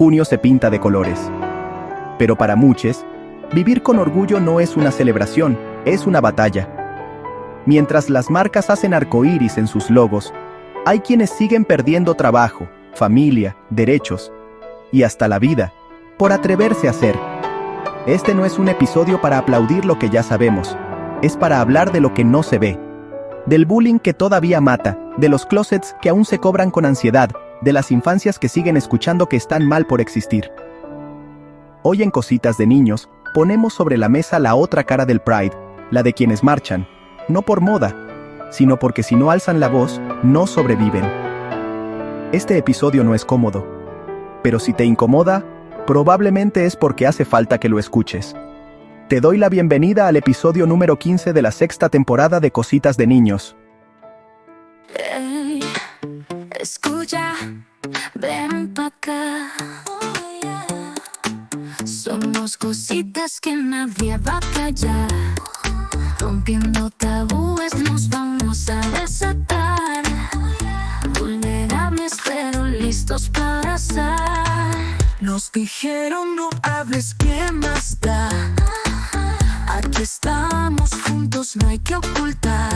junio se pinta de colores. Pero para muchos, vivir con orgullo no es una celebración, es una batalla. Mientras las marcas hacen arcoíris en sus logos, hay quienes siguen perdiendo trabajo, familia, derechos y hasta la vida por atreverse a hacer. Este no es un episodio para aplaudir lo que ya sabemos, es para hablar de lo que no se ve. Del bullying que todavía mata, de los closets que aún se cobran con ansiedad, de las infancias que siguen escuchando que están mal por existir. Hoy en Cositas de Niños, ponemos sobre la mesa la otra cara del Pride, la de quienes marchan, no por moda, sino porque si no alzan la voz, no sobreviven. Este episodio no es cómodo, pero si te incomoda, probablemente es porque hace falta que lo escuches. Te doy la bienvenida al episodio número 15 de la sexta temporada de Cositas de Niños. Hey, escucha, ven pa' acá. Somos cositas que nadie va a callar. Rompiendo tabúes nos vamos a desatar. Vulnerables pero listos para azar. Nos dijeron no hables, ¿quién más da? Aquí estamos juntos, no hay que ocultar.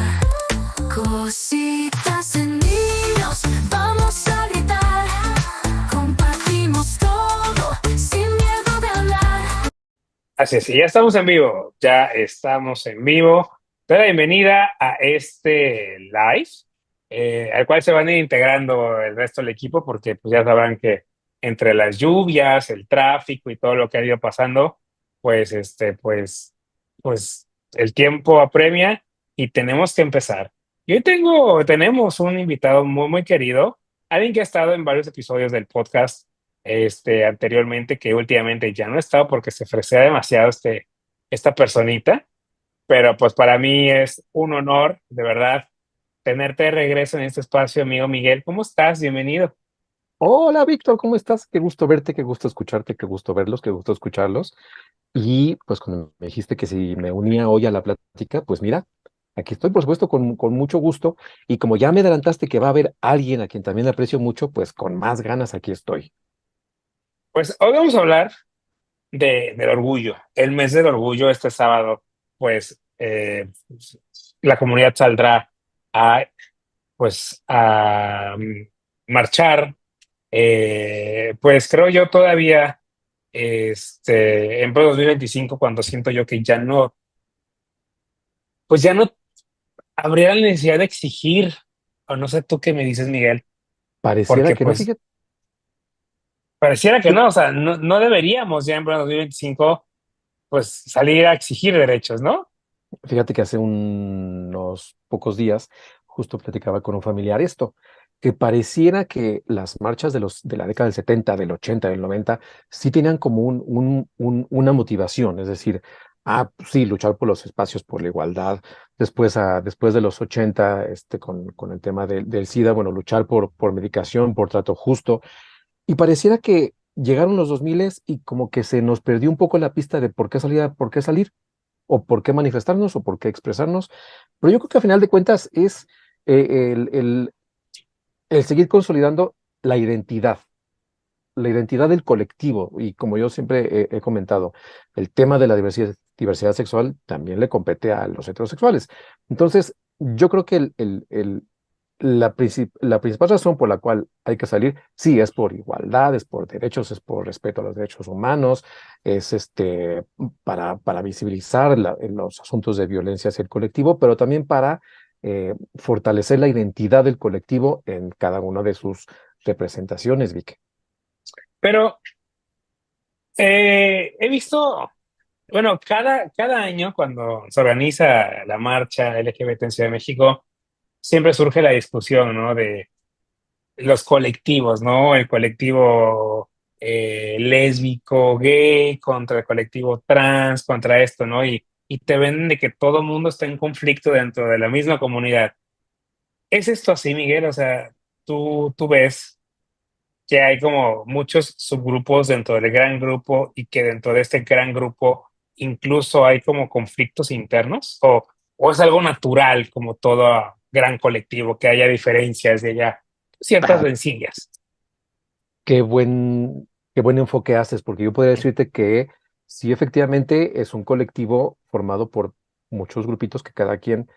Cositas de niños, vamos a gritar. Compartimos todo, sin miedo de hablar. Así es, y ya estamos en vivo, Te doy la bienvenida a este live, al cual se van a ir integrando el resto del equipo, porque pues ya sabrán que entre las lluvias, el tráfico y todo lo que ha ido pasando, pues el tiempo apremia y tenemos que empezar. Y hoy tenemos un invitado muy, muy querido, alguien que ha estado en varios episodios del podcast anteriormente, que últimamente ya no ha estado porque se fresea demasiado esta personita, pero pues para mí es un honor, de verdad, tenerte de regreso en este espacio, amigo Miguel. ¿Cómo estás? Bienvenido. Hola Víctor, ¿cómo estás? Qué gusto verte, qué gusto escucharte, qué gusto verlos, qué gusto escucharlos. Y pues cuando me dijiste que si me unía hoy a la plática, pues mira, aquí estoy por supuesto con mucho gusto. Y como ya me adelantaste que va a haber alguien a quien también aprecio mucho, pues con más ganas aquí estoy. Pues hoy vamos a hablar del orgullo, el mes del orgullo este sábado, pues la comunidad saldrá a, a marchar, pues creo yo todavía en pleno 2025, cuando siento yo que ya no habría la necesidad de exigir, o no sé tú qué me dices, Miguel, Pareciera porque que no, pues fíjate, pareciera que no, o sea, no deberíamos ya en pleno 2025 pues salir a exigir derechos, ¿no? fíjate que hace unos pocos días justo platicaba con un familiar esto, que pareciera que las marchas de la década del 70, del 80, del 90, sí tenían como una motivación, es decir, pues sí, luchar por los espacios, por la igualdad, después de los 80, con el tema del SIDA, bueno, luchar por medicación, por trato justo, y pareciera que llegaron los 2000 y como que se nos perdió un poco la pista de por qué salir o por qué manifestarnos o por qué expresarnos. Pero yo creo que a final de cuentas es el seguir consolidando la identidad, la identidad del colectivo. Y como yo siempre he comentado, el tema de la diversidad sexual también le compete a los heterosexuales. Entonces, yo creo que la principal razón por la cual hay que salir, sí, es por igualdad, es por derechos, es por respeto a los derechos humanos, es para visibilizar los asuntos de violencia hacia el colectivo, pero también para fortalecer la identidad del colectivo en cada una de sus representaciones, Vic. Pero he visto, bueno, cada año cuando se organiza la marcha LGBT en Ciudad de México, siempre surge la discusión, ¿no? De los colectivos, ¿no? El colectivo lésbico, gay, contra el colectivo trans, contra esto, ¿no? Y te ven de que todo el mundo está en conflicto dentro de la misma comunidad. ¿Es esto así, Miguel? O sea, tú ves que hay como muchos subgrupos dentro del gran grupo y que dentro de este gran grupo incluso hay como conflictos internos o es algo natural como todo gran colectivo, que haya diferencias y haya ciertas Ah, rencillas. qué buen, qué buen enfoque haces, porque yo podría decirte que sí, efectivamente es un colectivo formado por muchos grupitos que cada quien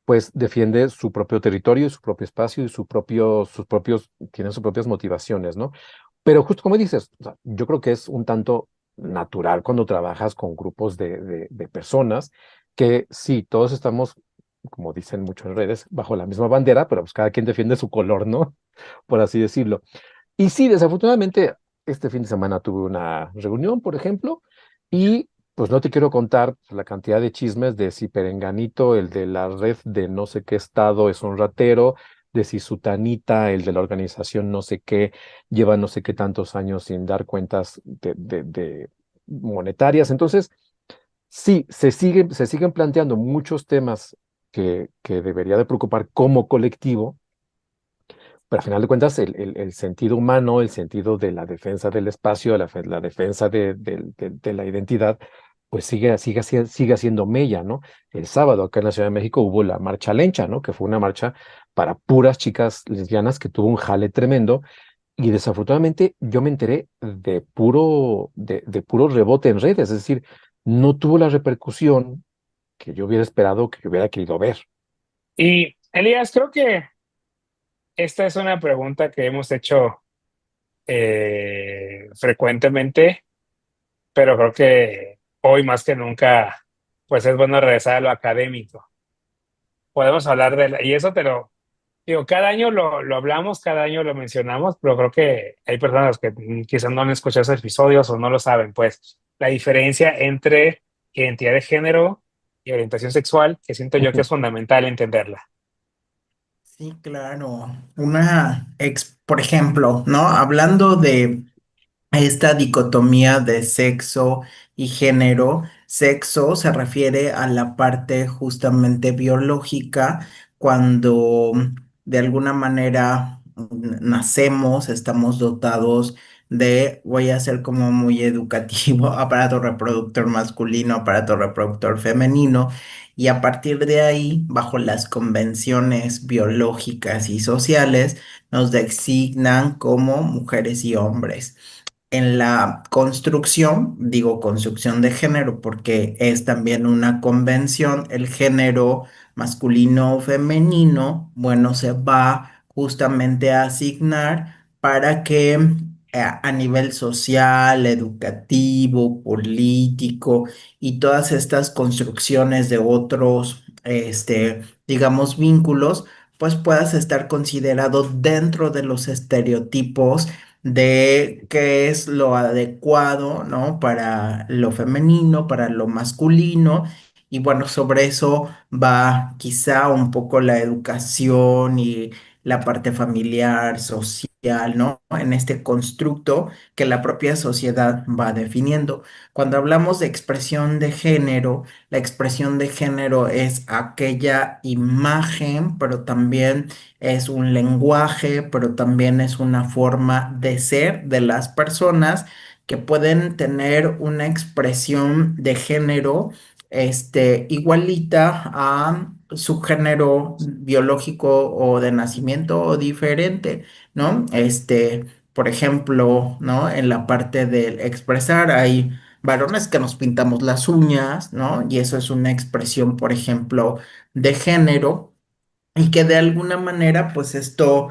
pues defiende su propio territorio y su propio espacio y tiene sus propias motivaciones, ¿no? Pero justo como dices, o sea, yo creo que es un tanto natural cuando trabajas con grupos de personas que sí, todos estamos, como dicen mucho en redes, bajo la misma bandera, pero pues cada quien defiende su color, ¿no? Por así decirlo. Y sí, desafortunadamente, este fin de semana tuve una reunión, por ejemplo, y pues no te quiero contar la cantidad de chismes de si Perenganito, el de la red de no sé qué estado, es un ratero, de si Sutanita, el de la organización no sé qué, lleva no sé qué tantos años sin dar cuentas de monetarias. Entonces, sí, se siguen planteando muchos temas que debería de preocupar como colectivo, pero al final de cuentas, el sentido humano, el sentido de la defensa del espacio, la defensa de la identidad, pues sigue haciendo mella, ¿no? El sábado acá en la Ciudad de México hubo la marcha lencha, ¿no? Que fue una marcha para puras chicas lesbianas que tuvo un jale tremendo y desafortunadamente yo me enteré de puro rebote en redes, es decir, no tuvo la repercusión que yo hubiera esperado, que yo hubiera querido ver. Y Elías, creo que esta es una pregunta que hemos hecho frecuentemente, pero creo que hoy más que nunca, pues es bueno regresar a lo académico. Podemos hablar y eso te lo digo, cada año lo hablamos, cada año lo mencionamos, pero creo que hay personas que quizás no han escuchado esos episodios o no lo saben, pues la diferencia entre identidad de género y orientación sexual, que siento yo que es fundamental entenderla. Sí, claro. Por ejemplo, ¿no? Hablando de esta dicotomía de sexo y género, sexo se refiere a la parte justamente biológica, cuando de alguna manera nacemos, estamos dotados de, voy a ser como muy educativo, aparato reproductor masculino, aparato reproductor femenino, y a partir de ahí, bajo las convenciones biológicas y sociales, nos designan como mujeres y hombres. En la construcción, digo construcción de género porque es también una convención, el género masculino o femenino, bueno, se va justamente a asignar para que a nivel social, educativo, político y todas estas construcciones de otros, digamos, vínculos, pues puedas estar considerado dentro de los estereotipos de qué es lo adecuado, ¿no? Para lo femenino, para lo masculino. Y bueno, sobre eso va quizá un poco la educación y la parte familiar, social, ¿no? En este constructo que la propia sociedad va definiendo. Cuando hablamos de expresión de género, la expresión de género es aquella imagen, pero también es un lenguaje, pero también es una forma de ser de las personas que pueden tener una expresión de género, igualita a su género biológico o de nacimiento o diferente, ¿no? Por ejemplo, ¿no? En la parte del expresar hay varones que nos pintamos las uñas, ¿no? Y eso es una expresión, por ejemplo, de género y que de alguna manera, pues esto,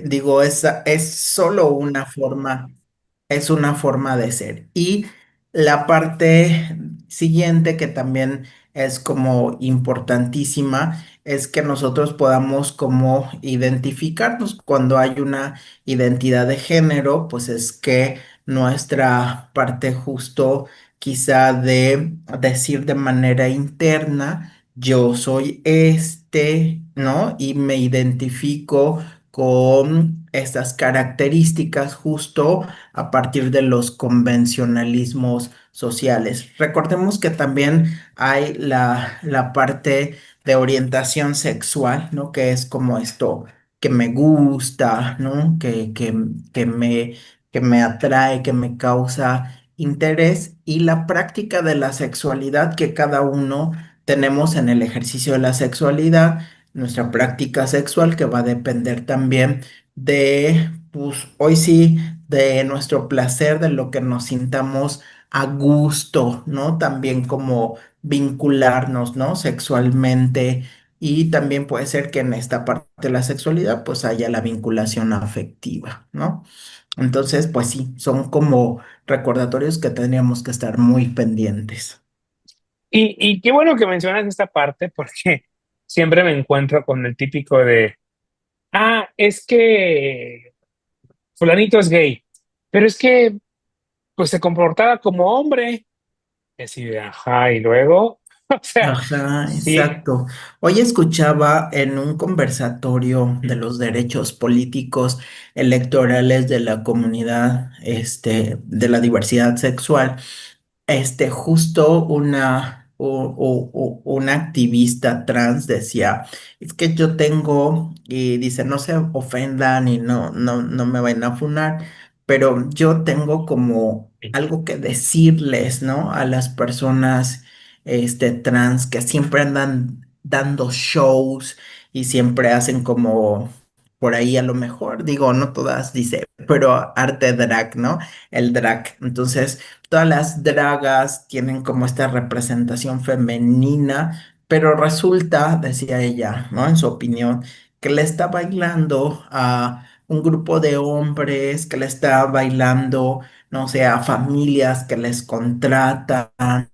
digo, es solo es una forma de ser. Y la parte siguiente, que también es como importantísima, es que nosotros podamos como identificarnos cuando hay una identidad de género, pues es que nuestra parte justo quizá de decir de manera interna, yo soy ¿no? Y me identifico con estas características justo a partir de los convencionalismos sociales. Recordemos que también hay la parte de orientación sexual, ¿no? Que es como esto que me gusta, ¿no? Que me atrae, que me causa interés y la práctica de la sexualidad que cada uno tenemos en el ejercicio de la sexualidad, nuestra práctica sexual que va a depender también de, pues hoy sí, de nuestro placer, de lo que nos sintamos a gusto, ¿no? También como vincularnos, ¿no? Sexualmente y también puede ser que en esta parte de la sexualidad pues haya la vinculación afectiva, ¿no? Entonces, pues sí, son como recordatorios que tendríamos que estar muy pendientes. Y qué bueno que mencionas esta parte porque siempre me encuentro con el típico de, es que fulanito es gay, pero es que pues se comportaba como hombre. Y así de, ajá, y luego, o sea, Ajá, sí. exacto. Hoy escuchaba en un conversatorio de los derechos políticos electorales de la comunidad, de la diversidad sexual. Justo una activista trans decía, es que yo tengo, y dice, no se ofendan y no me vayan a funar, pero yo tengo como algo que decirles, ¿no? A las personas, trans que siempre andan dando shows y siempre hacen como, por ahí a lo mejor, digo, no todas, dice, pero arte drag, ¿no? El drag. Entonces, todas las dragas tienen como esta representación femenina, pero resulta, decía ella, ¿no? En su opinión, que le está bailando a un grupo de hombres, que le está bailando, no sé, a familias que les contratan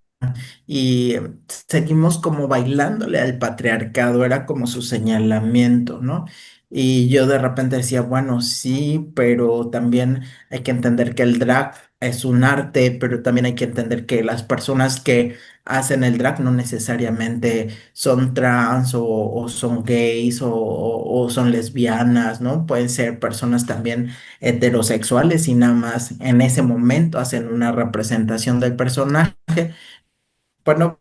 y seguimos como bailándole al patriarcado, era como su señalamiento, ¿no? Y yo de repente decía, bueno, sí, pero también hay que entender que el drag es un arte, pero también hay que entender que las personas que hacen el drag no necesariamente son trans o son gays o son lesbianas, ¿no? Pueden ser personas también heterosexuales y nada más en ese momento hacen una representación del personaje. Bueno,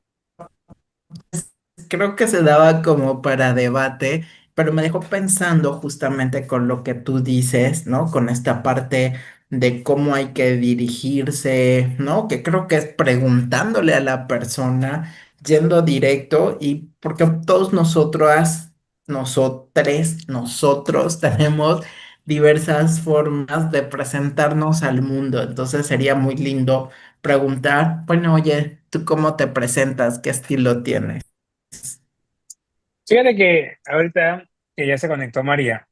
creo que se daba como para debate, pero me dejó pensando justamente con lo que tú dices, ¿no? Con esta parte de cómo hay que dirigirse, ¿no? Que creo que es preguntándole a la persona, yendo directo y porque todos nosotros tenemos diversas formas de presentarnos al mundo, entonces sería muy lindo preguntar, bueno, oye, ¿tú cómo te presentas? ¿Qué estilo tienes? Fíjate que ahorita que ya se conectó María,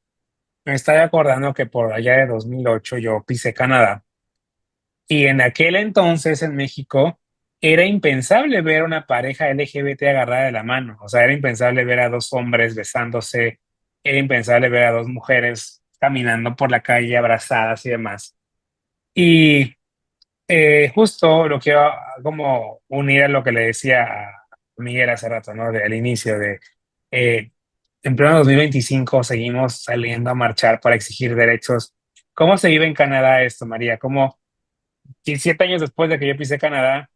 me estaba acordando que por allá de 2008 yo pisé Canadá y en aquel entonces en México era impensable ver a una pareja LGBT agarrada de la mano, o sea, era impensable ver a dos hombres besándose, era impensable ver a dos mujeres caminando por la calle abrazadas y demás. Y justo lo quiero como unir a lo que le decía a Miguel hace rato, ¿no? Al inicio de, eh, en pleno 2025 seguimos saliendo a marchar para exigir derechos. ¿Cómo se vive en Canadá esto, María? ¿Cómo, 7 años después de que yo pisé Canadá,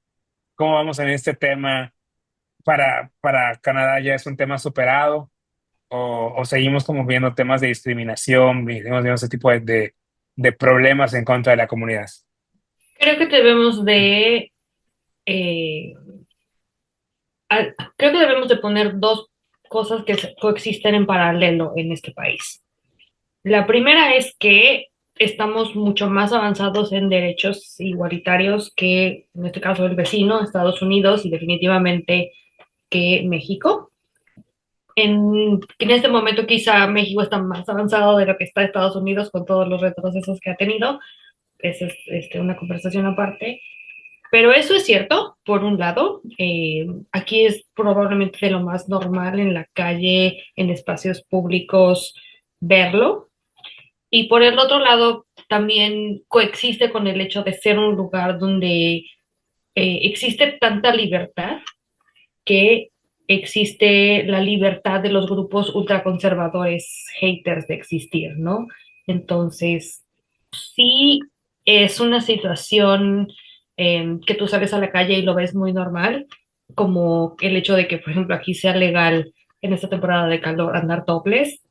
cómo vamos en este tema? ¿Para Canadá ya es un tema superado? ¿O seguimos como viendo temas de discriminación, seguimos viendo ese tipo de problemas en contra de la comunidad? Creo que debemos de, eh, creo que debemos de poner dos cosas que coexisten en paralelo en este país. La primera es que estamos mucho más avanzados en derechos igualitarios que, en este caso, el vecino, Estados Unidos, y definitivamente que México. En este momento quizá México está más avanzado de lo que está Estados Unidos con todos los retrocesos que ha tenido. Esa es una conversación aparte. Pero eso es cierto, por un lado. Aquí es probablemente de lo más normal en la calle, en espacios públicos, verlo. Y por el otro lado, también coexiste con el hecho de ser un lugar donde existe tanta libertad que existe la libertad de los grupos ultraconservadores haters de existir, ¿no? Entonces, sí es una situación que tú sales a la calle y lo ves muy normal, como el hecho de que, por ejemplo, aquí sea legal en esta temporada de calor andar topless,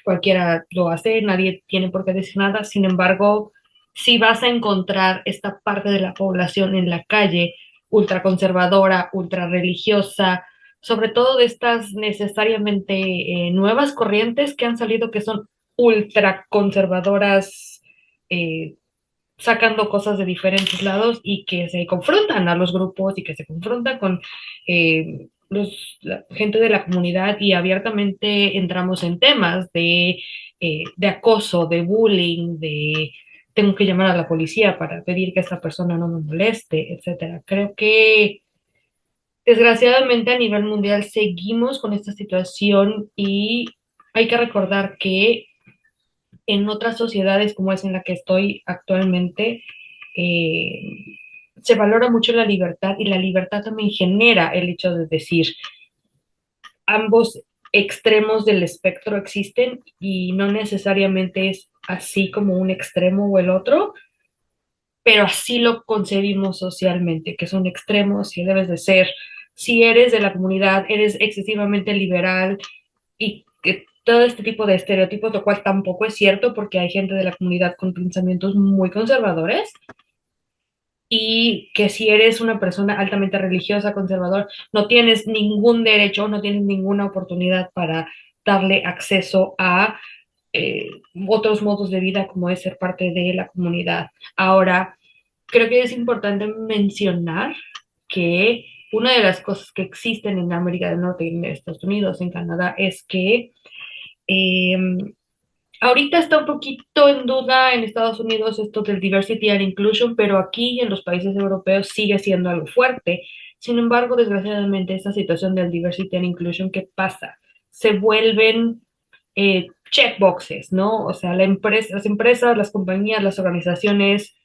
cualquiera lo hace, nadie tiene por qué decir nada. Sin embargo, si vas a encontrar esta parte de la población en la calle, ultraconservadora, ultra religiosa, sobre todo de estas necesariamente nuevas corrientes que han salido que son ultraconservadoras, sacando cosas de diferentes lados y que se confrontan a los grupos y que se confrontan con la gente de la comunidad y abiertamente entramos en temas de acoso, de bullying, de tengo que llamar a la policía para pedir que esta persona no me moleste, etcétera. Creo que desgraciadamente a nivel mundial seguimos con esta situación y hay que recordar que en otras sociedades como es en la que estoy actualmente, eh, se valora mucho la libertad y la libertad también genera el hecho de decir ambos extremos del espectro existen y no necesariamente es así como un extremo o el otro, pero así lo concebimos socialmente, que son extremos y debes de ser, si eres de la comunidad, eres excesivamente liberal y que todo este tipo de estereotipos, lo cual tampoco es cierto porque hay gente de la comunidad con pensamientos muy conservadores y que si eres una persona altamente religiosa, conservador, no tienes ningún derecho, no tienes ninguna oportunidad para darle acceso a eh, otros modos de vida como es ser parte de la comunidad. Ahora, creo que es importante mencionar que una de las cosas que existen en América del Norte y en Estados Unidos, en Canadá, es que eh, ahorita está un poquito en duda en Estados Unidos esto del diversity and inclusion, pero aquí en los países europeos sigue siendo algo fuerte. Sin embargo, desgraciadamente, esta situación del diversity and inclusion, ¿qué pasa? Se vuelven checkboxes, ¿no? O sea, las empresas, las compañías, las organizaciones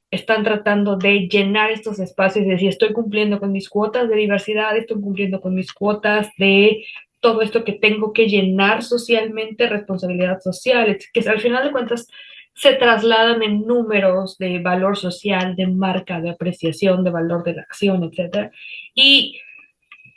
están tratando de llenar estos espacios y decir, estoy cumpliendo con mis cuotas de diversidad, estoy cumpliendo con mis cuotas de todo esto que tengo que llenar socialmente, responsabilidad social, que al final de cuentas se trasladan en números de valor social, de marca, de apreciación, de valor de la acción, etcétera. Y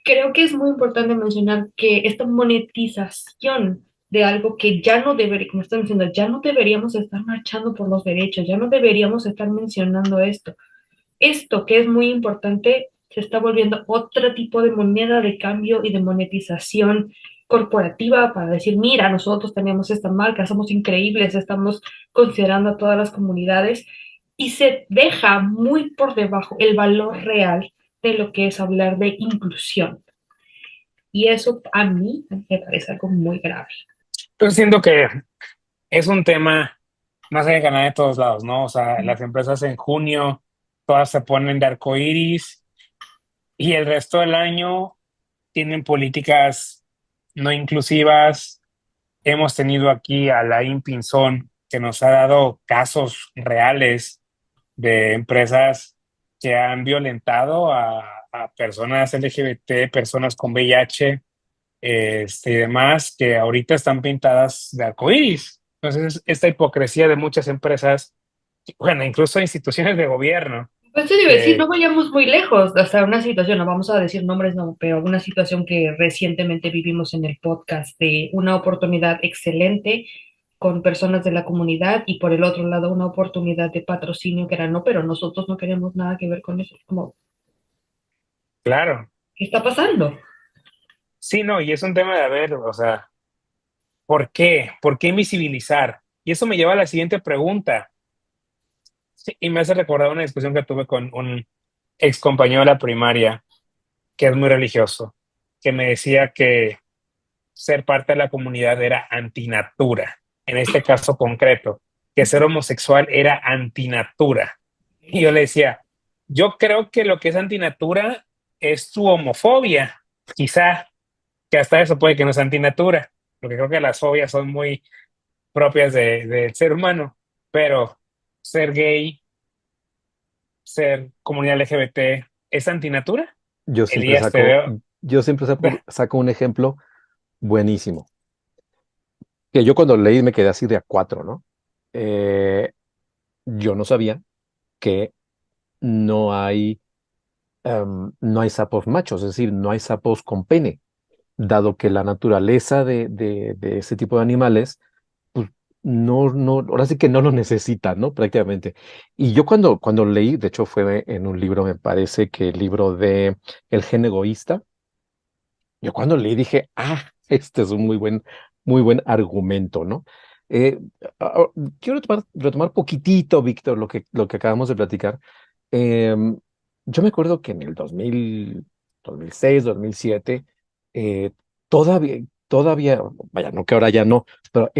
creo que es muy importante mencionar que esta monetización de algo que ya no debería, como están diciendo, ya no deberíamos estar marchando por los derechos, ya no deberíamos estar mencionando esto. Esto que es muy importante se está volviendo otro tipo de moneda de cambio y de monetización corporativa para decir, mira, nosotros tenemos esta marca, somos increíbles, estamos considerando a todas las comunidades y se deja muy por debajo el valor real de lo que es hablar de inclusión. Y eso a mí me parece algo muy grave. Yo siento que es un tema más de ganar de todos lados, ¿no? O sea, las empresas en junio todas se ponen de arcoíris y el resto del año tienen políticas no inclusivas. Hemos tenido aquí a Laín Pinzón, que nos ha dado casos reales de empresas que han violentado a personas LGBT, personas con VIH, y demás, que ahorita están pintadas de arcoíris. Entonces, esta hipocresía de muchas empresas, bueno, incluso instituciones de gobierno, Pues te iba a decir, no que, vayamos muy lejos, hasta una situación, no vamos a decir nombres, no, pero una situación que recientemente vivimos en el podcast de una oportunidad excelente con personas de la comunidad y por el otro lado una oportunidad de patrocinio que era no, pero nosotros no queremos nada que ver con eso. Como, claro, ¿qué está pasando? sí, no, y es un tema de, a ver, o sea, ¿por qué? ¿Por qué invisibilizar? Y eso me lleva a la siguiente pregunta. Sí, y me hace recordar una discusión que tuve con un ex compañero de la primaria que es muy religioso, que me decía que ser parte de la comunidad era antinatura. En este caso concreto, que ser homosexual era antinatura. Y yo le decía, yo creo que lo que es antinatura es tu homofobia. Quizá que hasta eso puede que no sea antinatura, porque creo que las fobias son muy propias del ser humano, pero ser gay, ser comunidad LGBT, ¿es antinatura? Yo siempre Elías, te saco, veo. yo siempre saco un ejemplo buenísimo, que yo cuando leí me quedé así de a cuatro, ¿no? Eh, yo no sabía que no hay, no hay sapos machos, es decir, no hay sapos con pene, dado que la naturaleza de ese tipo de animales, pues ahora sí que no lo necesitan, ¿no? Prácticamente. Y yo cuando leí, de hecho fue en un libro, me parece que el libro de El gen egoísta, yo cuando leí dije, este es un muy buen argumento, ¿no? Eh, a- a- Quiero retomar poquitito, Víctor, lo que acabamos de platicar. Em, yo me acuerdo que en el 2006, 2007, eh, todavía, vaya, no que ahora ya no, pero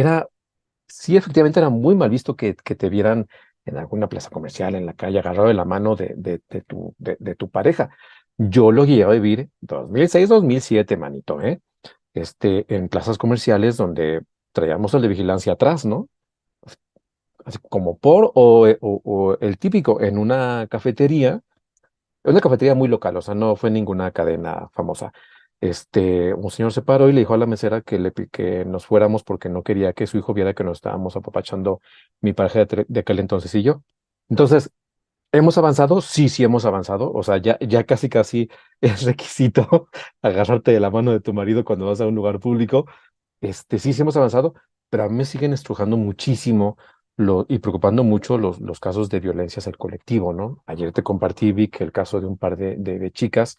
sí, efectivamente era muy mal visto que te vieran en alguna plaza comercial, en la calle, agarrado de la mano de tu pareja. Yo lo llegué a vivir 2006, 2007, manito, en plazas comerciales donde traíamos el de vigilancia atrás, ¿no? Así como o el típico en una cafetería muy local, o sea, no fue ninguna cadena famosa. Un señor se paró y le dijo a la mesera que nos fuéramos porque no quería que su hijo viera que nos estábamos apapachando mi pareja de aquel entonces y yo. Entonces, ¿hemos avanzado? Sí, sí hemos avanzado. O sea, ya casi casi es requisito agarrarte de la mano de tu marido cuando vas a un lugar público. Sí, sí hemos avanzado, pero a mí me siguen estrujando muchísimo y preocupando mucho los casos de violencia hacia el colectivo, ¿no? Ayer te compartí, Vic, el caso de un par de chicas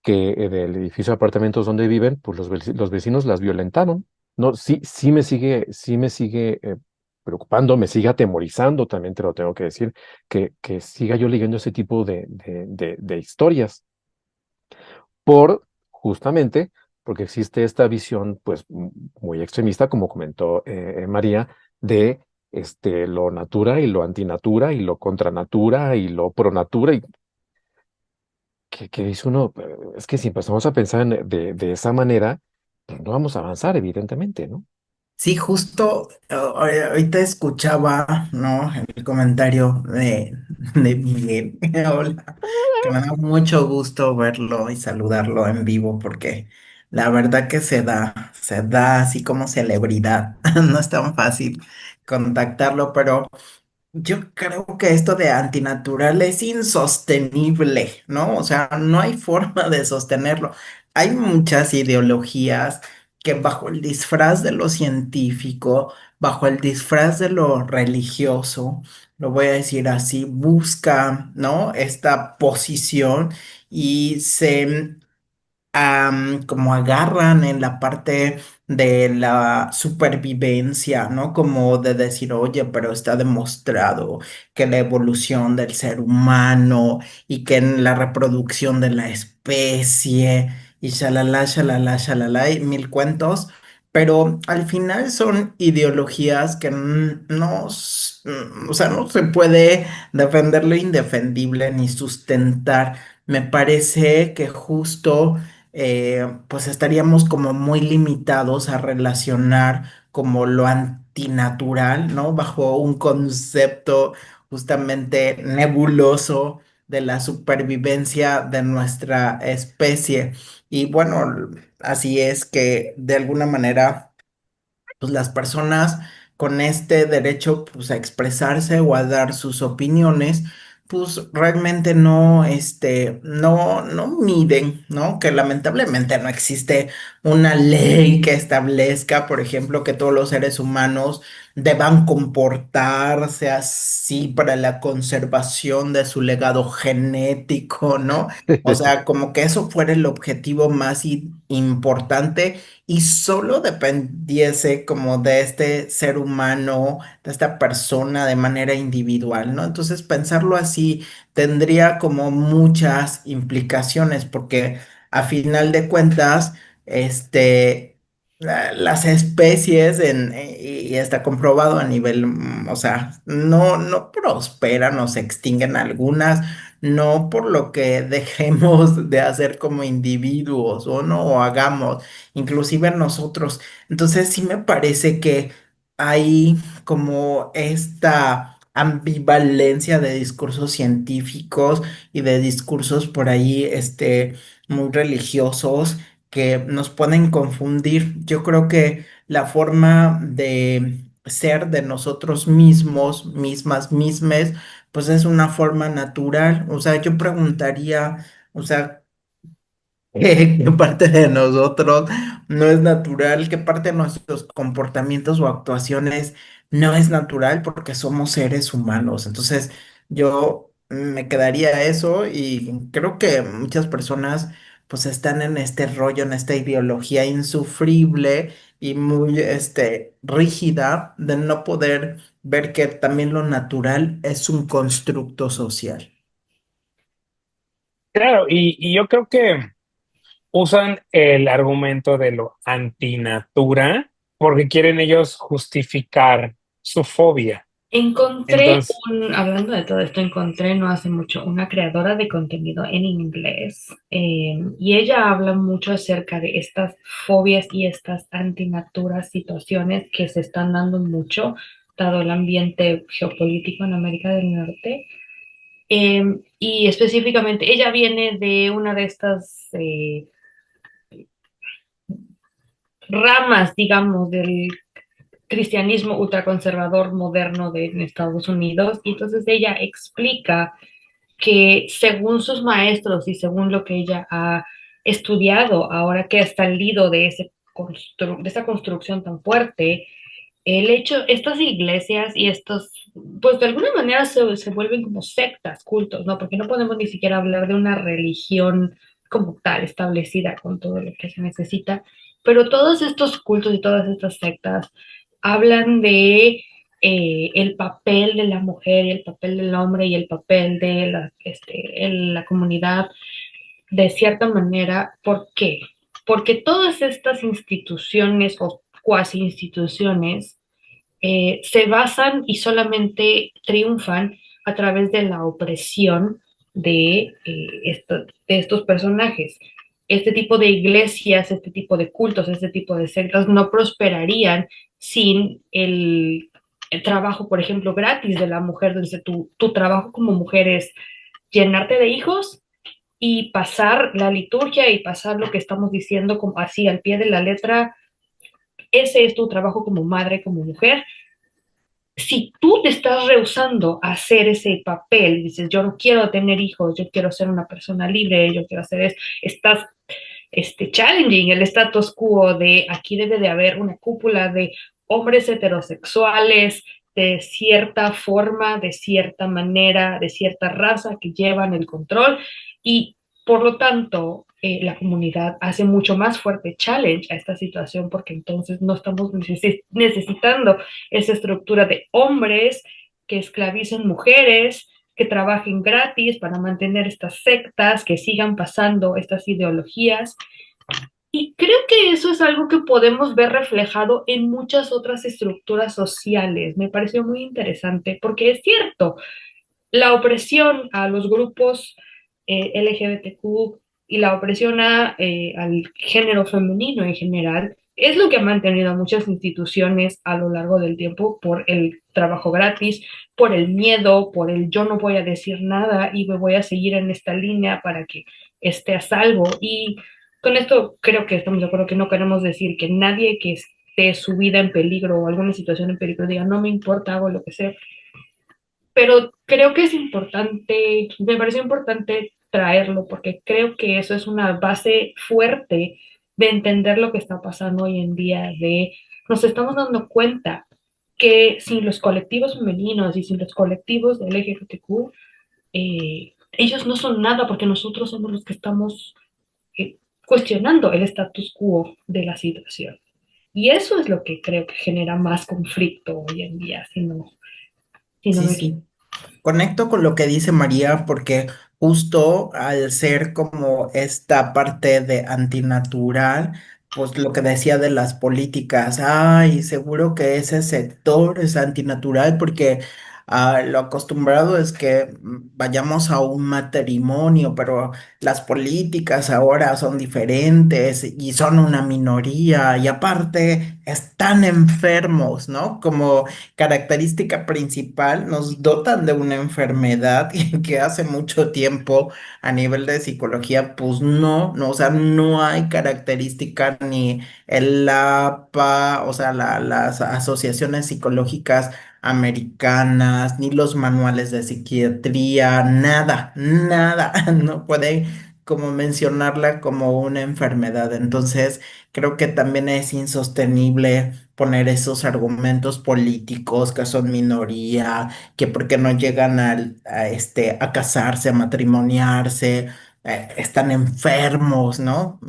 que del edificio de apartamentos donde viven, pues los vecinos las violentaron. No, sí, sí me sigue preocupando, me sigue atemorizando, también te lo tengo que decir, que siga yo leyendo ese tipo de historias por justamente porque existe esta visión, pues, muy extremista, como comentó María, de lo natura y lo antinatura y lo contranatura y lo pronatura, y que dice uno, es que si empezamos a pensar de esa manera, pues no vamos a avanzar, evidentemente, ¿no? Sí, justo ahorita escuchaba, ¿no? El comentario de Miguel. Hola, que me da mucho gusto verlo y saludarlo en vivo porque la verdad que se da así como celebridad. No es tan fácil contactarlo, pero yo creo que esto de antinatural es insostenible, ¿no? O sea, no hay forma de sostenerlo. Hay muchas ideologías que bajo el disfraz de lo científico, bajo el disfraz de lo religioso, lo voy a decir así, busca, ¿no? Esta posición y se como agarran en la parte de la supervivencia, ¿no? Como de decir, oye, pero está demostrado que la evolución del ser humano y que en la reproducción de la especie y shalala, shalala, shalala, y mil cuentos. Pero al final son ideologías que o sea, no se puede defender lo indefendible ni sustentar. Me parece que justo pues estaríamos como muy limitados a relacionar como lo antinatural, ¿no? Bajo un concepto justamente nebuloso de la supervivencia de nuestra especie. Y bueno, así es que de alguna manera pues las personas con este derecho pues a expresarse o a dar sus opiniones, pues realmente no miden, ¿no? Que lamentablemente no existe una ley que establezca, por ejemplo, que todos los seres humanos deban comportarse así para la conservación de su legado genético, ¿no? O sea, como que eso fuera el objetivo más importante y solo dependiese como de este ser humano, de esta persona de manera individual, ¿no? Entonces pensarlo así tendría como muchas implicaciones porque a final de cuentas, las especies y está comprobado a nivel, o sea, no prosperan o se extinguen algunas. No por lo que dejemos de hacer como individuos o no o hagamos, inclusive nosotros. Entonces sí me parece que hay como esta ambivalencia de discursos científicos y de discursos por ahí, muy religiosos que nos pueden confundir. Yo creo que la forma de ser de nosotros mismos, mismas, mismes, pues es una forma natural. O sea, yo preguntaría, o sea, ¿qué parte de nosotros no es natural? ¿Qué parte de nuestros comportamientos o actuaciones no es natural porque somos seres humanos? Entonces, yo me quedaría eso y creo que muchas personas pues están en este rollo, en esta ideología insufrible y muy, rígida de no poder ver que también lo natural es un constructo social. Claro, y yo creo que usan el argumento de lo antinatura porque quieren ellos justificar su fobia. Entonces, Hablando de todo esto, encontré no hace mucho una creadora de contenido en inglés y ella habla mucho acerca de estas fobias y estas antinaturas situaciones que se están dando mucho, dado el ambiente geopolítico en América del Norte. Y específicamente, ella viene de una de estas ramas, digamos, del cristianismo ultraconservador moderno en Estados Unidos. Y entonces ella explica que según sus maestros y según lo que ella ha estudiado, ahora que ha salido de, de esa construcción tan fuerte, el hecho, estas iglesias y estos, pues de alguna manera se vuelven como sectas, cultos, ¿no? Porque no podemos ni siquiera hablar de una religión como tal, establecida con todo lo que se necesita, pero todos estos cultos y todas estas sectas hablan de el papel de la mujer y el papel del hombre y el papel de en la comunidad de cierta manera. ¿Por qué? Porque todas estas instituciones o cuasi instituciones se basan y solamente triunfan a través de la opresión de estos personajes. Este tipo de iglesias, este tipo de cultos, este tipo de sectas no prosperarían sin el trabajo, por ejemplo, gratis de la mujer, donde tu trabajo como mujer es llenarte de hijos y pasar la liturgia y pasar lo que estamos diciendo como así al pie de la letra. Ese es tu trabajo como madre, como mujer. Si tú te estás rehusando a hacer ese papel, dices, yo no quiero tener hijos, yo quiero ser una persona libre, yo quiero hacer eso, estás challenging el status quo de aquí debe de haber una cúpula de hombres heterosexuales de cierta forma, de cierta manera, de cierta raza que llevan el control y por lo tanto la comunidad hace mucho más fuerte challenge a esta situación porque entonces no estamos necesitando esa estructura de hombres que esclavicen mujeres, que trabajen gratis para mantener estas sectas, que sigan pasando estas ideologías. Y creo que eso es algo que podemos ver reflejado en muchas otras estructuras sociales. Me pareció muy interesante porque es cierto, la opresión a los grupos LGBTQ y la opresión al género femenino en general es lo que ha mantenido a muchas instituciones a lo largo del tiempo por el trabajo gratis, por el miedo, por el yo no voy a decir nada y me voy a seguir en esta línea para que esté a salvo. Y con esto creo que estamos de acuerdo que no queremos decir que nadie que esté su vida en peligro o alguna situación en peligro diga no me importa, hago lo que sea, pero creo que es importante, me pareció importante traerlo porque creo que eso es una base fuerte de entender lo que está pasando hoy en día, de nos estamos dando cuenta que sin los colectivos femeninos y sin los colectivos de LGBTQ, ellos no son nada porque nosotros somos los que estamos cuestionando el status quo de la situación. Y eso es lo que creo que genera más conflicto hoy en día, si no Sí, me equivoco. sí. Conecto con lo que dice María porque justo al ser como esta parte de antinatural, pues lo que decía de las políticas, ay, seguro que ese sector es antinatural porque lo acostumbrado es que vayamos a un matrimonio, pero las políticas ahora son diferentes y son una minoría y aparte están enfermos, ¿no? Como característica principal, nos dotan de una enfermedad que hace mucho tiempo a nivel de psicología, pues no, o sea, no hay característica ni el APA, o sea, las asociaciones psicológicas americanas, ni los manuales de psiquiatría, nada, nada, no puede como mencionarla como una enfermedad. Entonces, creo que también es insostenible poner esos argumentos políticos que son minoría, que porque no llegan a casarse, a matrimoniarse, están enfermos, ¿no?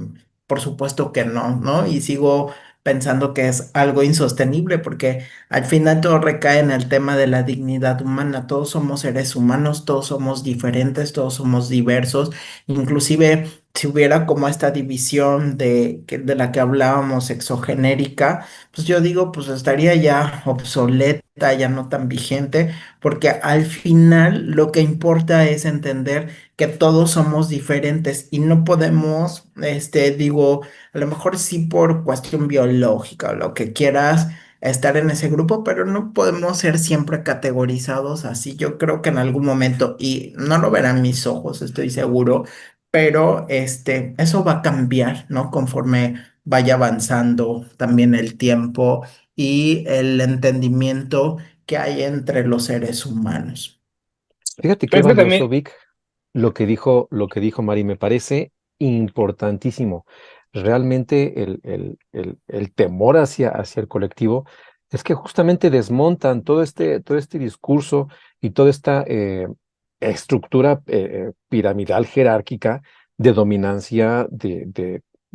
Por supuesto que no, ¿no? Y sigo pensando que es algo insostenible porque al final todo recae en el tema de la dignidad humana. Todos somos seres humanos, todos somos diferentes, todos somos diversos. Inclusive si hubiera como esta división de la que hablábamos, exogenérica, pues yo digo, pues estaría ya obsoleta, ya no tan vigente, porque al final lo que importa es entender que todos somos diferentes y no podemos, digo, a lo mejor sí por cuestión biológica o lo que quieras estar en ese grupo, pero no podemos ser siempre categorizados así. Yo creo que en algún momento, y no lo verán mis ojos, estoy seguro, pero eso va a cambiar, ¿no? Conforme vaya avanzando también el tiempo y el entendimiento que hay entre los seres humanos. Fíjate qué Es que valioso, también, Vic, lo que dijo Mari, me parece importantísimo. Realmente el temor hacia el colectivo es que justamente desmontan todo este discurso y toda esta estructura piramidal jerárquica de dominancia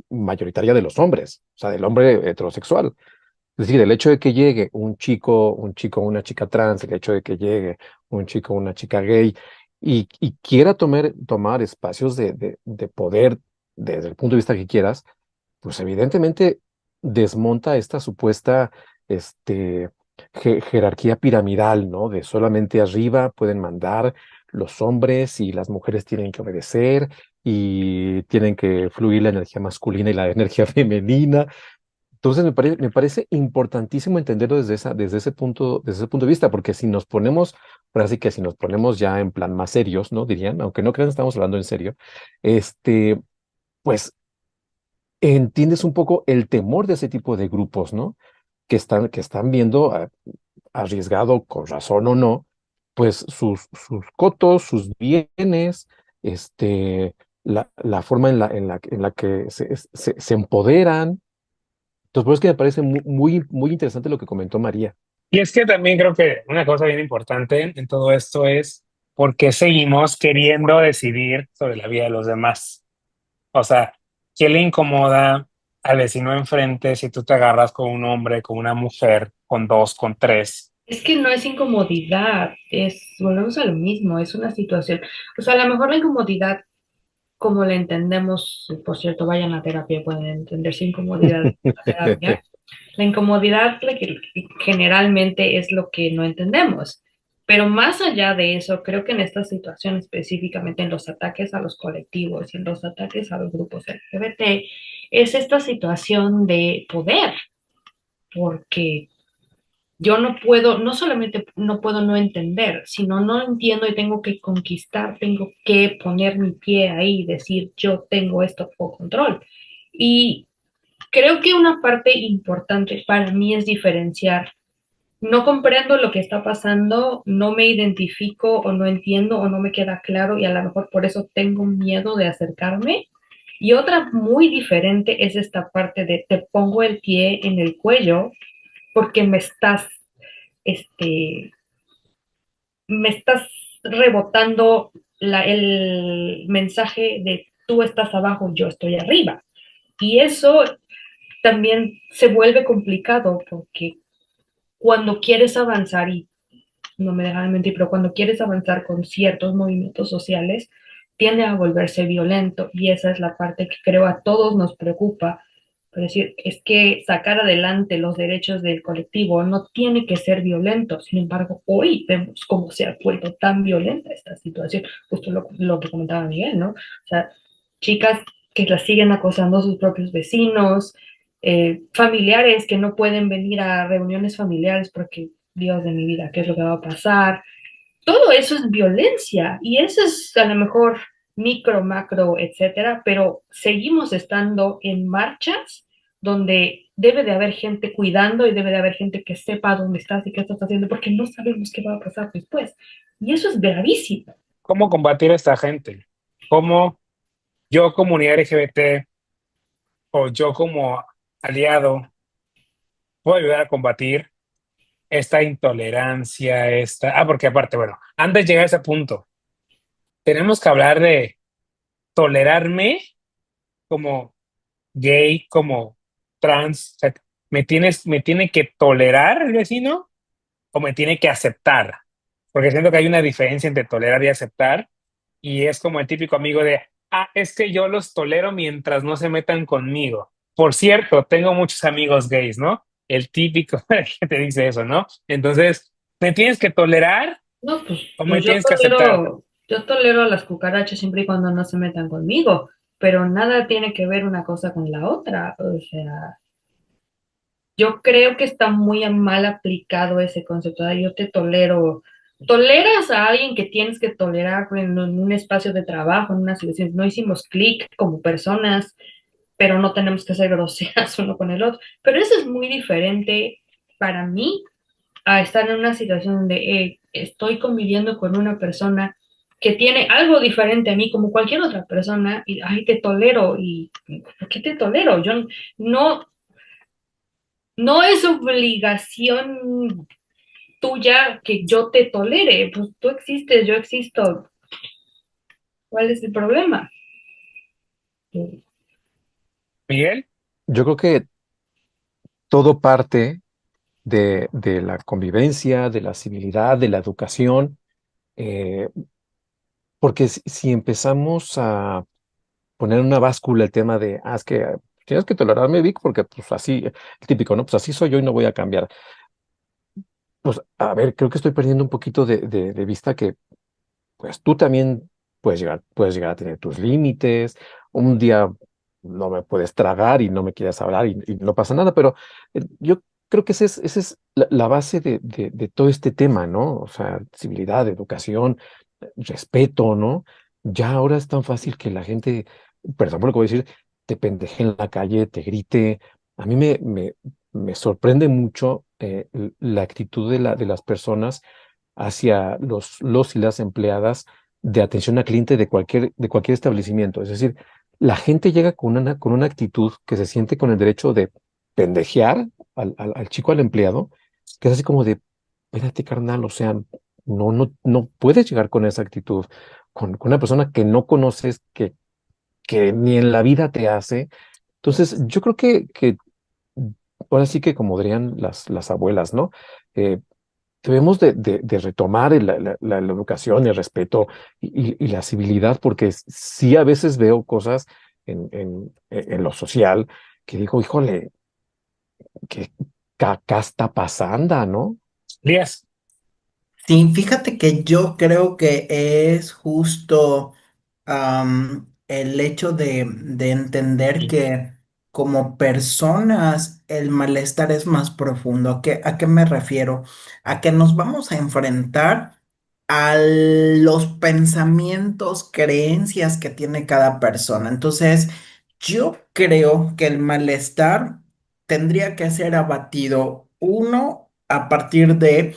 mayoritaria de los hombres, o sea, del hombre heterosexual. Es decir, el hecho de que llegue un chico, una chica trans, el hecho de que llegue un chico, una chica gay y quiera tomar espacios de poder desde el punto de vista que quieras, pues evidentemente desmonta esta supuesta este, jerarquía piramidal, ¿no? De solamente arriba pueden mandar los hombres y las mujeres tienen que obedecer y tienen que fluir la energía masculina y la energía femenina. Entonces me parece importantísimo entenderlo desde ese punto de vista, porque si nos ponemos, ahora sí que si nos ponemos ya en plan más serios, ¿no? Dirían, aunque no crean, estamos hablando en serio, este, pues entiendes un poco el temor de ese tipo de grupos, ¿no? Que están viendo arriesgado, con razón o no, pues sus cotos, sus bienes, la forma en la que se empoderan. Entonces, por eso es que me parece muy interesante lo que comentó María. y es que también creo que una cosa bien importante en todo esto es por qué seguimos queriendo decidir sobre la vida de los demás. O sea, ¿qué le incomoda al vecino enfrente si tú te agarras con un hombre, con una mujer, con dos, con tres? Es que no es incomodidad, volvemos a lo mismo, es una situación. O sea, a lo mejor la incomodidad, como la entendemos, por cierto, vayan a terapia, pueden entender sin incomodidad en la terapia. La incomodidad generalmente es lo que no entendemos. Pero más allá de eso, creo que en esta situación específicamente en los ataques a los colectivos y en los ataques a los grupos LGBT, es esta situación de poder, porque yo no puedo, no solamente no puedo no entender, sino no entiendo y tengo que conquistar, tengo que poner mi pie ahí y decir, yo tengo esto bajo control. Y creo que una parte importante para mí es diferenciar. No comprendo lo que está pasando, no me identifico o no entiendo o no me queda claro y a lo mejor por eso tengo miedo de acercarme. Y otra muy diferente es esta parte de te pongo el pie en el cuello porque este, me estás rebotando el mensaje de tú estás abajo, yo estoy arriba. Y eso también se vuelve complicado porque cuando quieres avanzar, y no me dejan mentir, pero cuando quieres avanzar con ciertos movimientos sociales, tiende a volverse violento y esa es la parte que creo a todos nos preocupa. Es decir, es que sacar adelante los derechos del colectivo no tiene que ser violento. Sin embargo, hoy vemos cómo se ha vuelto tan violenta esta situación. Justo lo que comentaba Miguel, ¿no? O sea, chicas que las siguen acosando a sus propios vecinos, familiares que no pueden venir a reuniones familiares porque, Dios de mi vida, ¿qué es lo que va a pasar? Todo eso es violencia y eso es a lo mejor micro, macro, etcétera, pero seguimos estando en marchas donde debe de haber gente cuidando y debe de haber gente que sepa dónde estás y qué estás haciendo porque no sabemos qué va a pasar después. Y eso es gravísimo. ¿Cómo combatir a esta gente? ¿Cómo yo, comunidad LGBT, o yo como aliado, puedo ayudar a combatir esta intolerancia, esta... Ah, porque aparte, bueno, antes de llegar a ese punto, tenemos que hablar de tolerarme como gay, como trans, o sea, me tiene que tolerar el vecino o me tiene que aceptar, porque siento que hay una diferencia entre tolerar y aceptar, y es como el típico amigo de, es que yo los tolero mientras no se metan conmigo. Por cierto, tengo muchos amigos gays, ¿no? El típico que te dice eso, ¿no? Entonces, ¿me tienes que tolerar No, pues, o me pues tienes que aceptar? yo tolero a las cucarachas siempre y cuando no se metan conmigo, pero nada tiene que ver una cosa con la otra. O sea, yo creo que está muy mal aplicado ese concepto de yo te tolero. Toleras a alguien que tienes que tolerar en un espacio de trabajo, en una situación. No hicimos clic como personas, pero no tenemos que ser groseras uno con el otro. Pero eso es muy diferente para mí a estar en una situación donde estoy conviviendo con una persona que tiene algo diferente a mí, como cualquier otra persona, y ay, te tolero, y ¿por qué te tolero? Yo no, no es obligación tuya que yo te tolere, pues tú existes, yo existo. ¿Cuál es el problema? Miguel, Yo creo que todo parte de la convivencia, de la civilidad, de la educación, eh, porque si empezamos a poner en una báscula el tema de, es que tienes que tolerarme, Vic, porque pues así, el típico, ¿no? Pues así soy yo y no voy a cambiar. Pues a ver, creo que estoy perdiendo un poquito de vista que pues tú también puedes llegar a tener tus límites. Un día no me puedes tragar y no me quieres hablar y no pasa nada, pero yo creo que esa es la base de todo este tema, ¿no? O sea, civilidad, educación, respeto, ¿no? Ya ahora es tan fácil que la gente, perdón por lo que voy a decir, te pendeje en la calle, te grite. A mí me sorprende mucho la actitud de las personas hacia los y las empleadas de atención al cliente de cualquier establecimiento. Es decir, la gente llega con una actitud que se siente con el derecho de pendejear al chico, al empleado, que es así como de, espérate, carnal, o sea, no puedes llegar con esa actitud, con una persona que no conoces, que ni en la vida te hace. Entonces, yo creo que ahora sí que como dirían las abuelas, ¿no? Eh, Debemos de retomar la educación, el respeto y la civilidad, porque sí a veces veo cosas en lo social que digo, híjole, ¿qué acá está pasando, no? Díaz, Sí, fíjate que yo creo que es justo el hecho de entender que como personas el malestar es más profundo. A qué me refiero? A que nos vamos a enfrentar a los pensamientos, creencias que tiene cada persona. Entonces, yo creo que el malestar tendría que ser abatido, uno, a partir de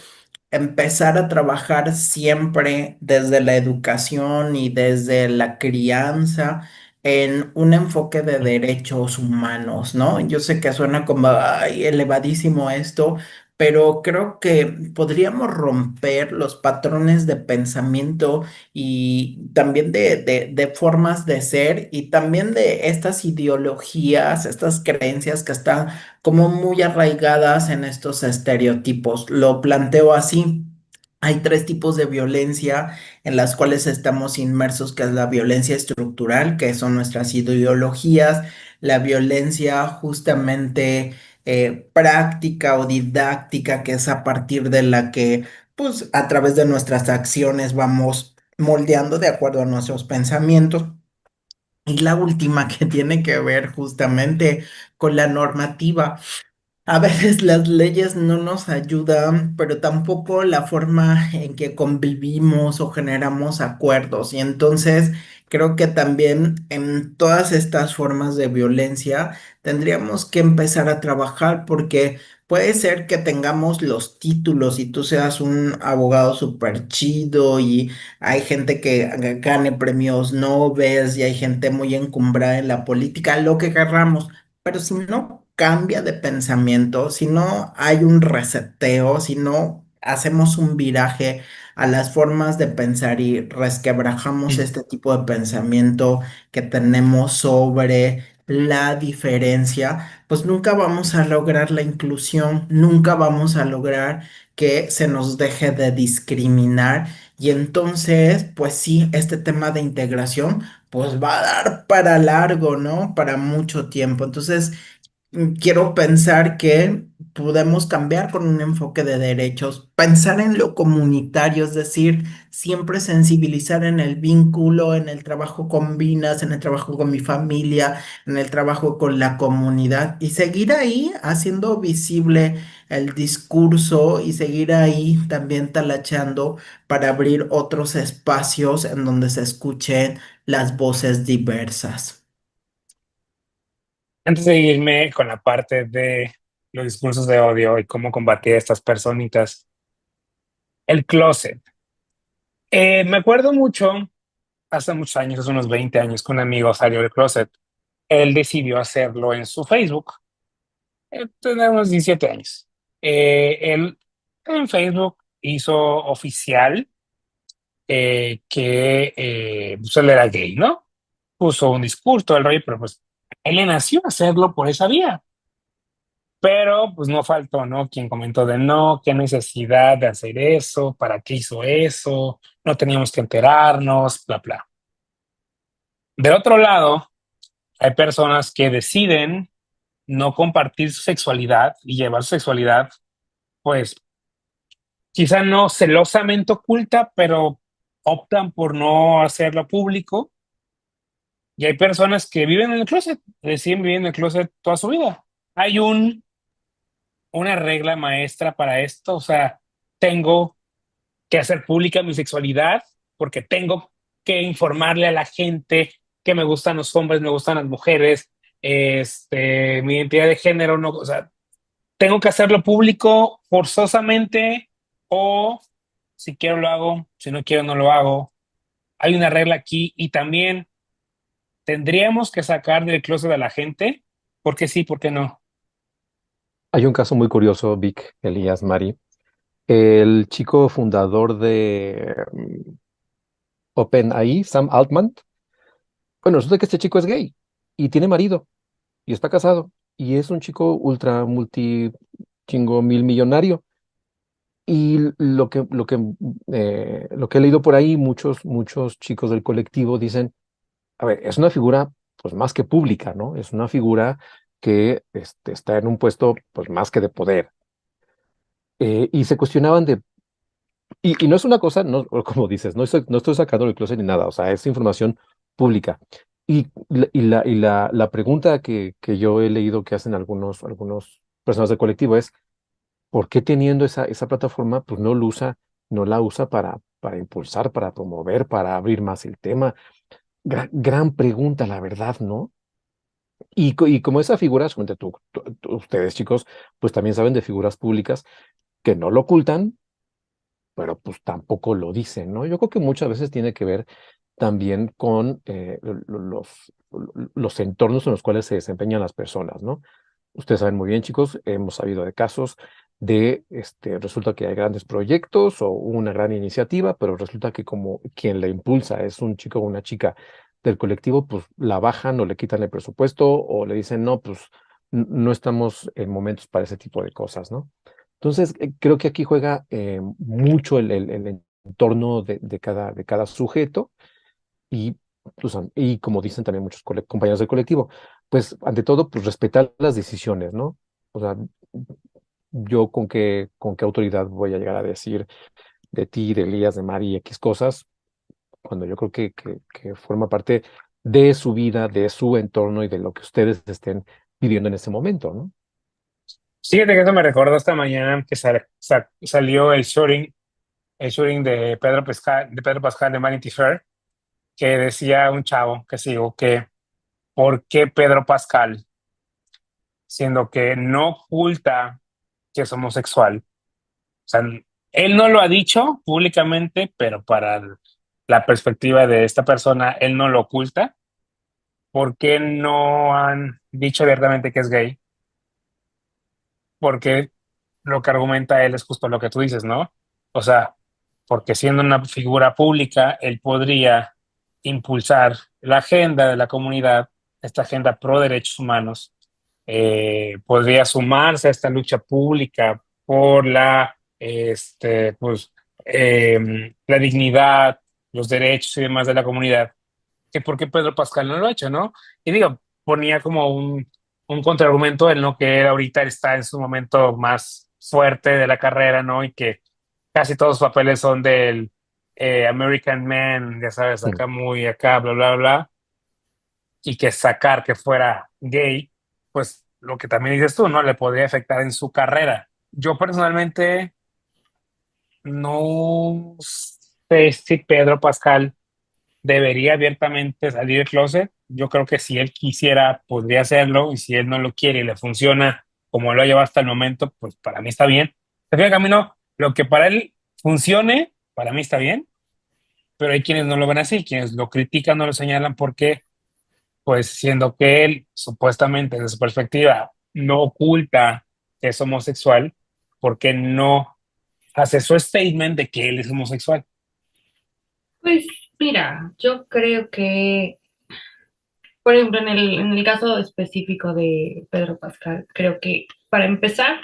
empezar a trabajar siempre desde la educación y desde la crianza en un enfoque de derechos humanos, ¿no? Yo sé que suena como ay, elevadísimo esto, pero creo que podríamos romper los patrones de pensamiento y también de formas de ser y también de estas ideologías, estas creencias que están como muy arraigadas en estos estereotipos. Lo planteo así. Hay tres tipos de violencia en las cuales estamos inmersos, que es la violencia estructural, que son nuestras ideologías, la violencia justamente práctica o didáctica, que es a partir de la que, pues, a través de nuestras acciones vamos moldeando de acuerdo a nuestros pensamientos. Y la última que tiene que ver justamente con la normativa. A veces las leyes no nos ayudan, pero tampoco la forma en que convivimos o generamos acuerdos. Y entonces creo que también en todas estas formas de violencia tendríamos que empezar a trabajar porque puede ser que tengamos los títulos y tú seas un abogado súper chido y hay gente que gane premios Nobel y hay gente muy encumbrada en la política, lo que querramos. Pero si no cambia de pensamiento, si no hay un reseteo, si no hacemos un viraje a las formas de pensar y resquebrajamos este tipo de pensamiento que tenemos sobre la diferencia, pues nunca vamos a lograr la inclusión, nunca vamos a lograr que se nos deje de discriminar. Y entonces, pues sí, este tema de integración, pues va a dar para largo, ¿no? Para mucho tiempo. Entonces, quiero pensar que podemos cambiar con un enfoque de derechos, pensar en lo comunitario, es decir, siempre sensibilizar en el vínculo, en el trabajo con Vinas, en el trabajo con mi familia, en el trabajo con la comunidad y seguir ahí haciendo visible el discurso y seguir ahí también talacheando para abrir otros espacios en donde se escuchen las voces diversas. Antes de irme con la parte de los discursos de odio y cómo combatir a estas personitas, el closet. Me acuerdo mucho, hace muchos años, hace unos 20 años, que un amigo salió del closet. Él decidió hacerlo en su Facebook. Tenía unos 17 años. Él en Facebook hizo oficial que pues él era gay, ¿no? Puso un discurso del rey, pero pues él le nació hacerlo por esa vía. Pero pues no faltó, ¿no? Quien comentó de no, qué necesidad de hacer eso, para qué hizo eso, no teníamos que enterarnos, bla, bla. Del otro lado, hay personas que deciden no compartir su sexualidad y llevar su sexualidad, pues quizá no celosamente oculta, pero optan por no hacerlo público. Y hay personas que viven en el closet, deciden vivir en el closet toda su vida. Hay una regla maestra para esto, o sea, tengo que hacer pública mi sexualidad porque tengo que informarle a la gente que me gustan los hombres, me gustan las mujeres, mi identidad de género, no, o sea, tengo que hacerlo público forzosamente o si quiero lo hago, si no quiero no lo hago. Hay una regla aquí y también tendríamos que sacar del closet a la gente, porque sí, porque no. Hay un caso muy curioso, Vic, Elías, Mari. El chico fundador de OpenAI, Sam Altman, bueno, resulta que este chico es gay y tiene marido y está casado y es un chico ultra multi chingo mil millonario. Y lo que he leído por ahí, muchos chicos del colectivo dicen, a ver, es una figura pues más que pública, ¿no? Es una figura que está en un puesto pues más que de poder. Y se cuestionaban y no es una cosa, no, como dices, no estoy sacando el closet ni nada, o sea, es información pública. La pregunta que yo he leído que hacen algunos personas del colectivo es, ¿por qué teniendo esa plataforma, pues no la usa para impulsar, para promover, para abrir más el tema? Gran pregunta, la verdad, ¿no? Y como esa figura, suponte ustedes chicos, pues también saben de figuras públicas que no lo ocultan, pero pues tampoco lo dicen, ¿no? Yo creo que muchas veces tiene que ver también con los entornos en los cuales se desempeñan las personas, ¿no? Ustedes saben muy bien, chicos, hemos sabido de casos de, resulta que hay grandes proyectos o una gran iniciativa, pero resulta que como quien la impulsa es un chico o una chica del colectivo, pues la bajan o le quitan el presupuesto o le dicen, no, pues no estamos en momentos para ese tipo de cosas, ¿no? Entonces, creo que aquí juega mucho el entorno de cada sujeto y, y como dicen también muchos compañeros del colectivo, pues ante todo, pues respetar las decisiones, ¿no? O sea, yo con qué autoridad voy a llegar a decir de ti, de Elías, de Mari, X cosas, cuando yo creo que forma parte de su vida, de su entorno y de lo que ustedes estén viviendo en ese momento, ¿no? Fíjate que eso me recordó esta mañana que salió el shooting de Pedro Pascal de Vanity Fair, que decía un chavo que sigo que ¿por qué Pedro Pascal, siendo que no oculta que es homosexual? O sea, él no lo ha dicho públicamente, pero para la perspectiva de esta persona, él no lo oculta. ¿Por qué no han dicho abiertamente que es gay? Porque lo que argumenta él es justo lo que tú dices, ¿no? O sea, porque siendo una figura pública, él podría impulsar la agenda de la comunidad, esta agenda pro derechos humanos, podría sumarse a esta lucha pública por la dignidad, los derechos y demás de la comunidad, que por qué Pedro Pascal no lo ha hecho, ¿no? Y digo, ponía como un contraargumento el no que él ahorita está en su momento más fuerte de la carrera, ¿no? Y que casi todos los papeles son del American Man, ya sabes, Mm. acá muy acá, bla, bla, bla, y que sacar que fuera gay, pues lo que también dices tú, ¿no? Le podría afectar en su carrera. Yo personalmente no sé si Pedro Pascal debería abiertamente salir del closet. Yo creo que si él quisiera, podría hacerlo, y si él no lo quiere y le funciona como lo ha llevado hasta el momento, pues para mí está bien. Al fin y al camino, lo que para él funcione, para mí está bien, pero hay quienes no lo ven así, quienes lo critican, no lo señalan porque, pues siendo que él supuestamente desde su perspectiva no oculta que es homosexual, porque no hace su statement de que él es homosexual. Pues mira, yo creo que, por ejemplo, en el caso específico de Pedro Pascal, creo que para empezar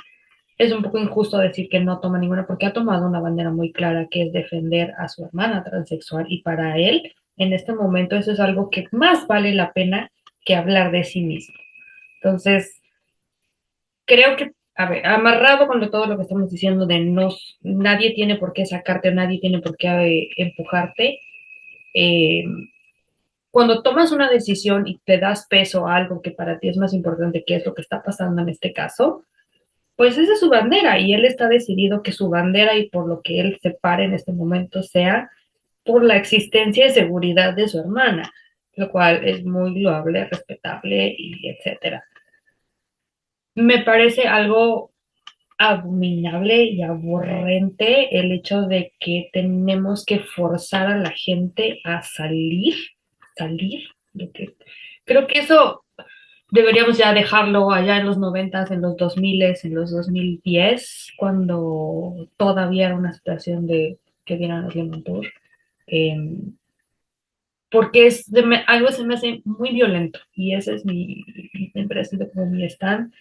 es un poco injusto decir que no toma ninguna porque ha tomado una bandera muy clara que es defender a su hermana transexual y para él en este momento eso es algo que más vale la pena que hablar de sí mismo. Entonces, creo que, a ver, amarrado con todo lo que estamos diciendo de no, nadie tiene por qué sacarte, nadie tiene por qué empujarte, eh, cuando tomas una decisión y te das peso a algo que para ti es más importante, que es lo que está pasando en este caso, pues esa es su bandera y él está decidido que su bandera y por lo que él se pare en este momento sea por la existencia y seguridad de su hermana, lo cual es muy loable, respetable y etcétera. Me parece algo abominable y aburrente el hecho de que tenemos que forzar a la gente a salir, de que, creo que eso deberíamos ya dejarlo allá en los noventas, en los 2000, en los 2010, cuando todavía era una situación de que vieran los Lemon Tour, eh, porque algo se me hace muy violento y ese es siempre ha sido como mi stand.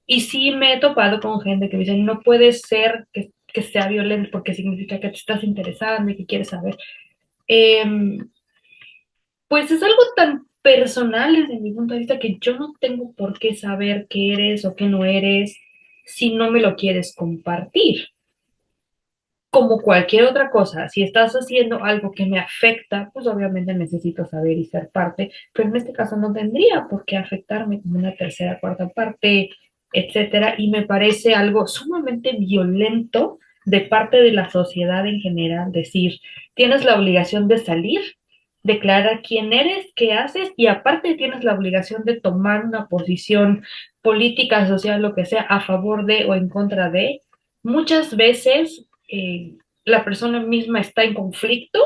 Y sí me he topado con gente que dice, no puede ser que sea violento porque significa que te estás interesando y que quieres saber. Eh, pues es algo tan personal desde mi punto de vista que yo no tengo por qué saber qué eres o qué no eres si no me lo quieres compartir. Como cualquier otra cosa, si estás haciendo algo que me afecta, pues obviamente necesito saber y ser parte, pero en este caso no tendría por qué afectarme como una tercera, cuarta parte, etcétera, y me parece algo sumamente violento de parte de la sociedad en general, decir, tienes la obligación de salir, declarar quién eres, qué haces, y aparte tienes la obligación de tomar una posición política, social, lo que sea, a favor de o en contra de. Muchas veces la persona misma está en conflicto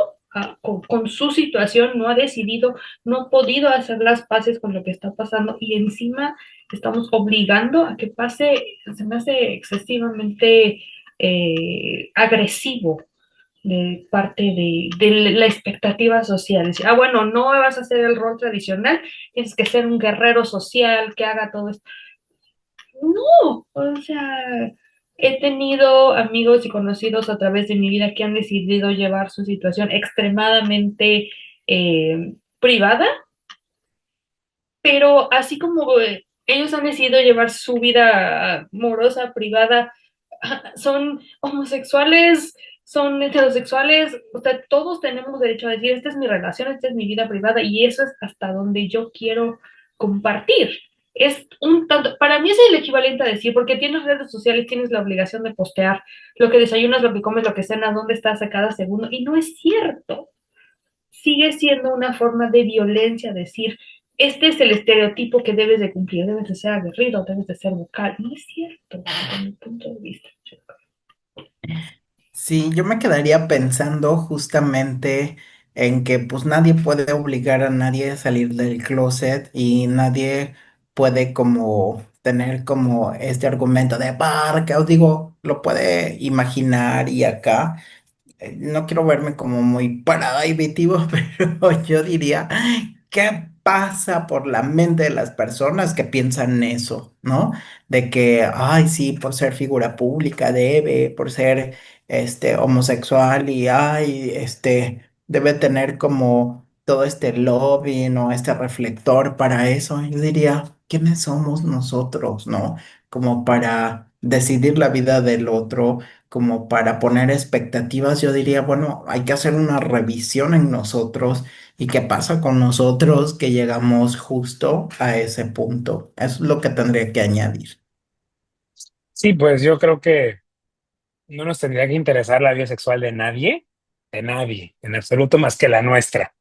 con su situación, no ha decidido, no ha podido hacer las paces con lo que está pasando y encima estamos obligando a que pase, se me hace excesivamente agresivo de parte de la expectativa social. Decir, ah, bueno, no vas a hacer el rol tradicional, tienes que ser un guerrero social que haga todo esto. No, o sea, he tenido amigos y conocidos a través de mi vida que han decidido llevar su situación extremadamente privada, pero así como ellos han decidido llevar su vida amorosa, privada, son homosexuales, son heterosexuales, o sea, todos tenemos derecho a decir, esta es mi relación, esta es mi vida privada y eso es hasta donde yo quiero compartir. Es un tanto, para mí es el equivalente a decir, porque tienes redes sociales, tienes la obligación de postear lo que desayunas, lo que comes, lo que cenas, dónde estás a cada segundo, y no es cierto. Sigue siendo una forma de violencia decir, este es el estereotipo que debes de cumplir, debes de ser aguerrido, debes de ser vocal. No es cierto, desde mi punto de vista. Sí, yo me quedaría pensando justamente en que pues nadie puede obligar a nadie a salir del closet y nadie puede como tener como este argumento de barca, os digo, lo puede imaginar y acá no quiero verme como muy prohibitivo, pero yo diría, ¿qué pasa por la mente de las personas que piensan eso, ¿no? De que, ay, sí, por ser figura pública debe, por ser, homosexual y, ay, debe tener como todo este lobby, ¿no? Este reflector para eso. Yo diría, ¿quiénes somos nosotros, ¿no? Como para decidir la vida del otro, como para poner expectativas, yo diría, bueno, hay que hacer una revisión en nosotros y qué pasa con nosotros que llegamos justo a ese punto. Eso es lo que tendría que añadir. Sí, pues yo creo que no nos tendría que interesar la vida sexual de nadie, en absoluto más que la nuestra.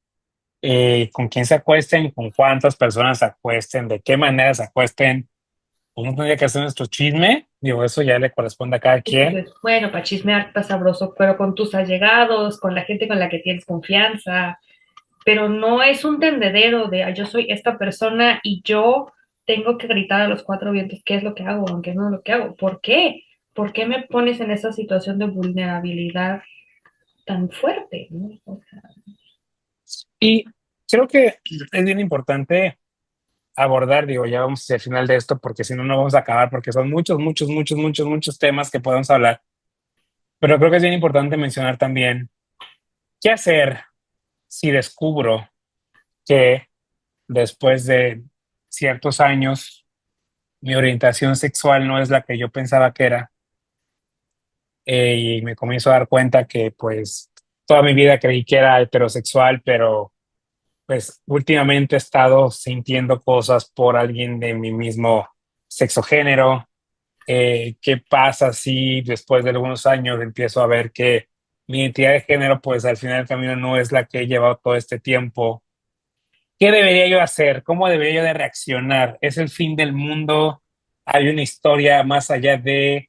Con quién se acuesten, con cuántas personas se acuesten, de qué manera se acuesten, pues no tendría que hacer nuestro chisme, digo, eso ya le corresponde a cada Y quien. dices, bueno, para chismear está sabroso, pero con tus allegados, con la gente con la que tienes confianza, pero no es un tendedero de "Ay, yo soy esta persona y yo tengo que gritar a los cuatro vientos qué es lo que hago, aunque no es lo que hago. ¿Por qué? ¿Por qué me pones en esa situación de vulnerabilidad tan fuerte? ¿No? O sea, Y creo que es bien importante abordar, digo, ya vamos hacia el final de esto, porque si no, no vamos a acabar, porque son muchos temas que podemos hablar, pero creo que es bien importante mencionar también qué hacer si descubro que después de ciertos años mi orientación sexual no es la que yo pensaba que era, y me comienzo a dar cuenta que pues toda mi vida creí que era heterosexual, pero pues últimamente he estado sintiendo cosas por alguien de mi mismo sexo género. ¿Qué pasa si después de algunos años empiezo a ver que mi identidad de género pues al final del camino no es la que he llevado todo este tiempo? ¿Qué debería yo hacer? ¿Cómo debería yo de reaccionar? ¿Es el fin del mundo? ¿Hay una historia más allá de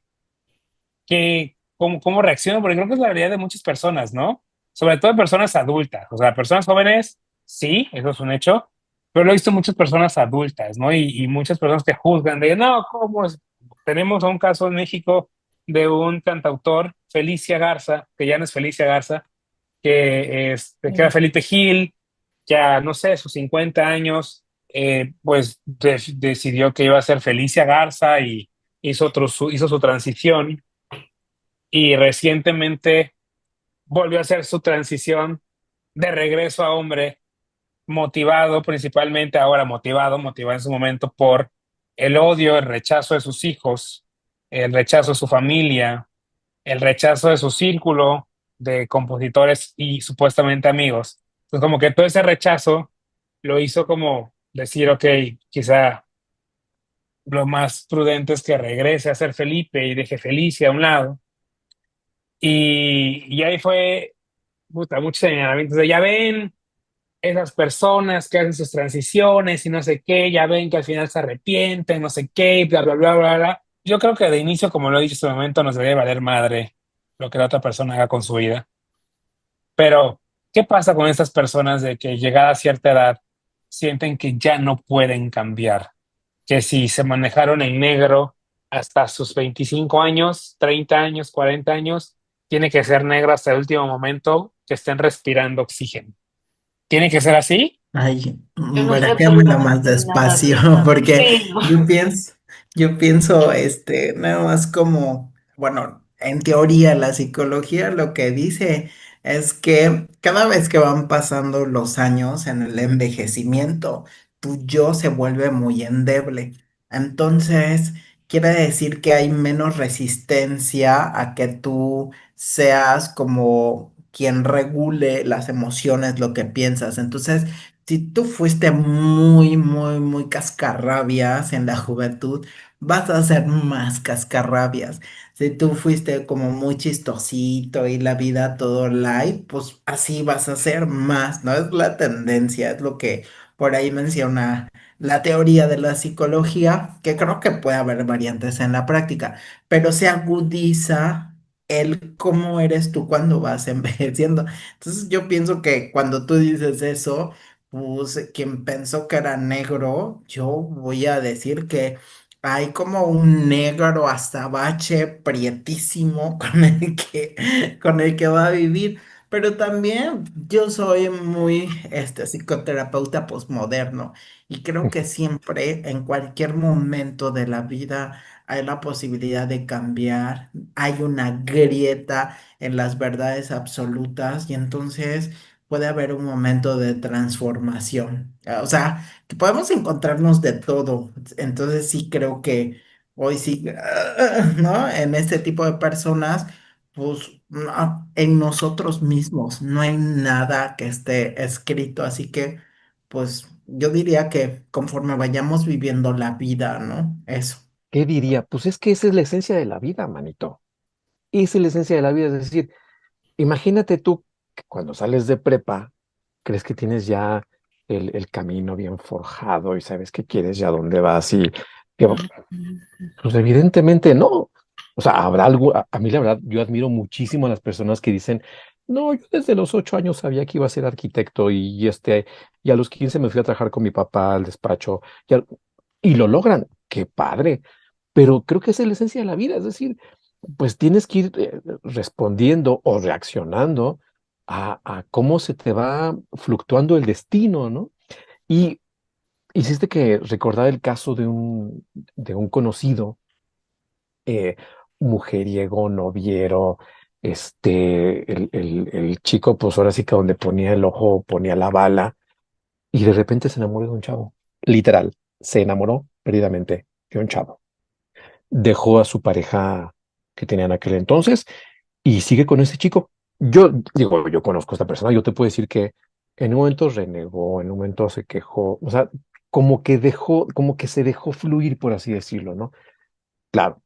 cómo reacciono? Porque creo que es la realidad de muchas personas, ¿no? Sobre todo de personas adultas. O sea, personas jóvenes, sí, eso es un hecho, pero lo he visto en muchas personas adultas, ¿no? Y muchas personas que juzgan de, no, ¿cómo es? Tenemos un caso en México de un cantautor, Felicia Garza, que ya no es Felicia Garza, que era Felipe Gil, ya no sé, sus 50 años, pues decidió que iba a ser Felicia Garza y hizo su transición y recientemente volvió a hacer su transición de regreso a hombre, motivado principalmente, ahora motivado en su momento por el odio, el rechazo de sus hijos, el rechazo de su familia, el rechazo de su círculo de compositores y supuestamente amigos. Entonces, como que todo ese rechazo lo hizo como decir, ok, quizá lo más prudente es que regrese a ser Felipe y deje Felicia a un lado. Y ahí fue muchos señalamientos de, ya ven, esas personas que hacen sus transiciones y no sé qué, ya ven que al final se arrepienten, no sé qué, y bla, bla, bla, bla, bla. Yo creo que de inicio, como lo he dicho en este momento, nos debería valer madre lo que la otra persona haga con su vida. Pero, ¿qué pasa con estas personas de que llegada a cierta edad sienten que ya no pueden cambiar? Que si se manejaron en negro hasta sus 25 años, 30 años, 40 años, tiene que ser negro hasta el último momento que estén respirando oxígeno. ¿Tiene que ser así? Ay, yo no sé barajéamoslo más absolutamente nada de despacio, eso. porque Sí, no. yo pienso, yo pienso, nada más como, bueno, en teoría la psicología lo que dice es que cada vez que van pasando los años en el envejecimiento, tu yo se vuelve muy endeble. Entonces, quiere decir que hay menos resistencia a que tú seas como quien regule las emociones, lo que piensas. Entonces, si tú fuiste muy cascarrabias en la juventud, vas a ser más cascarrabias. Si tú fuiste como muy chistosito y la vida todo light, pues así vas a ser más, ¿no? Es la tendencia, es lo que por ahí menciona la teoría de la psicología, que creo que puede haber variantes en la práctica, pero se agudiza el cómo eres tú cuando vas envejeciendo. Entonces yo pienso que cuando tú dices eso, pues quien pensó que era negro, yo voy a decir que hay como un negro azabache prietísimo con el que va a vivir. Pero también yo soy muy psicoterapeuta posmoderno y creo que siempre, en cualquier momento de la vida, hay la posibilidad de cambiar, hay una grieta en las verdades absolutas y entonces puede haber un momento de transformación. O sea, que podemos encontrarnos de todo. Entonces sí creo que hoy sí, ¿no? En este tipo de personas, pues no, en nosotros mismos no hay nada que esté escrito. Así que, pues yo diría que conforme vayamos viviendo la vida, ¿no? Eso. ¿Qué diría? Pues es que esa es la esencia de la vida, manito. Esa es la esencia de la vida. Es decir, imagínate tú que cuando sales de prepa, crees que tienes ya el camino bien forjado y sabes qué quieres, ya dónde vas y que, pues evidentemente no. O sea, habrá algo, a mí la verdad, yo admiro muchísimo a las personas que dicen, no, yo desde los 8 años sabía que iba a ser arquitecto y a los 15 me fui a trabajar con mi papá al despacho y lo logran. Qué padre. Pero creo que esa es la esencia de la vida, es decir, pues tienes que ir respondiendo o reaccionando a cómo se te va fluctuando el destino, ¿no? Y hiciste que recordar el caso de un conocido, eh, mujeriego, noviero, el chico, pues ahora sí que donde ponía el ojo ponía la bala, y de repente se enamoró de un chavo, literal, se enamoró perdidamente de un chavo. Dejó a su pareja que tenía en aquel entonces y sigue con ese chico. Yo digo, yo conozco a esta persona, yo te puedo decir que en un momento renegó, en un momento se quejó, o sea, como que se dejó fluir, por así decirlo, ¿no? Claro,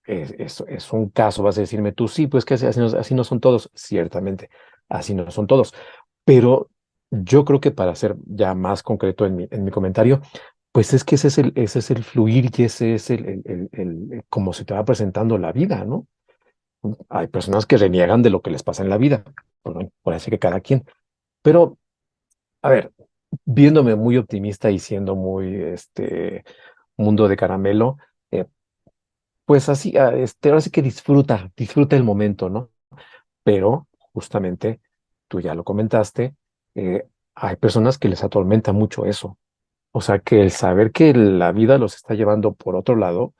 es un caso, vas a decirme tú, sí, pues que así no son todos, ciertamente, así no son todos, pero yo creo que para ser ya más concreto en mi comentario, pues es que ese es el fluir y ese es cómo se te va presentando la vida, ¿no? Hay personas que reniegan de lo que les pasa en la vida, bueno, puede ser que cada quien, pero a ver, viéndome muy optimista y siendo muy mundo de caramelo, pues así, ahora sí que disfruta el momento, ¿no? Pero justamente, tú ya lo comentaste, hay personas que les atormenta mucho eso. O sea, que el saber que la vida los está llevando por otro lado,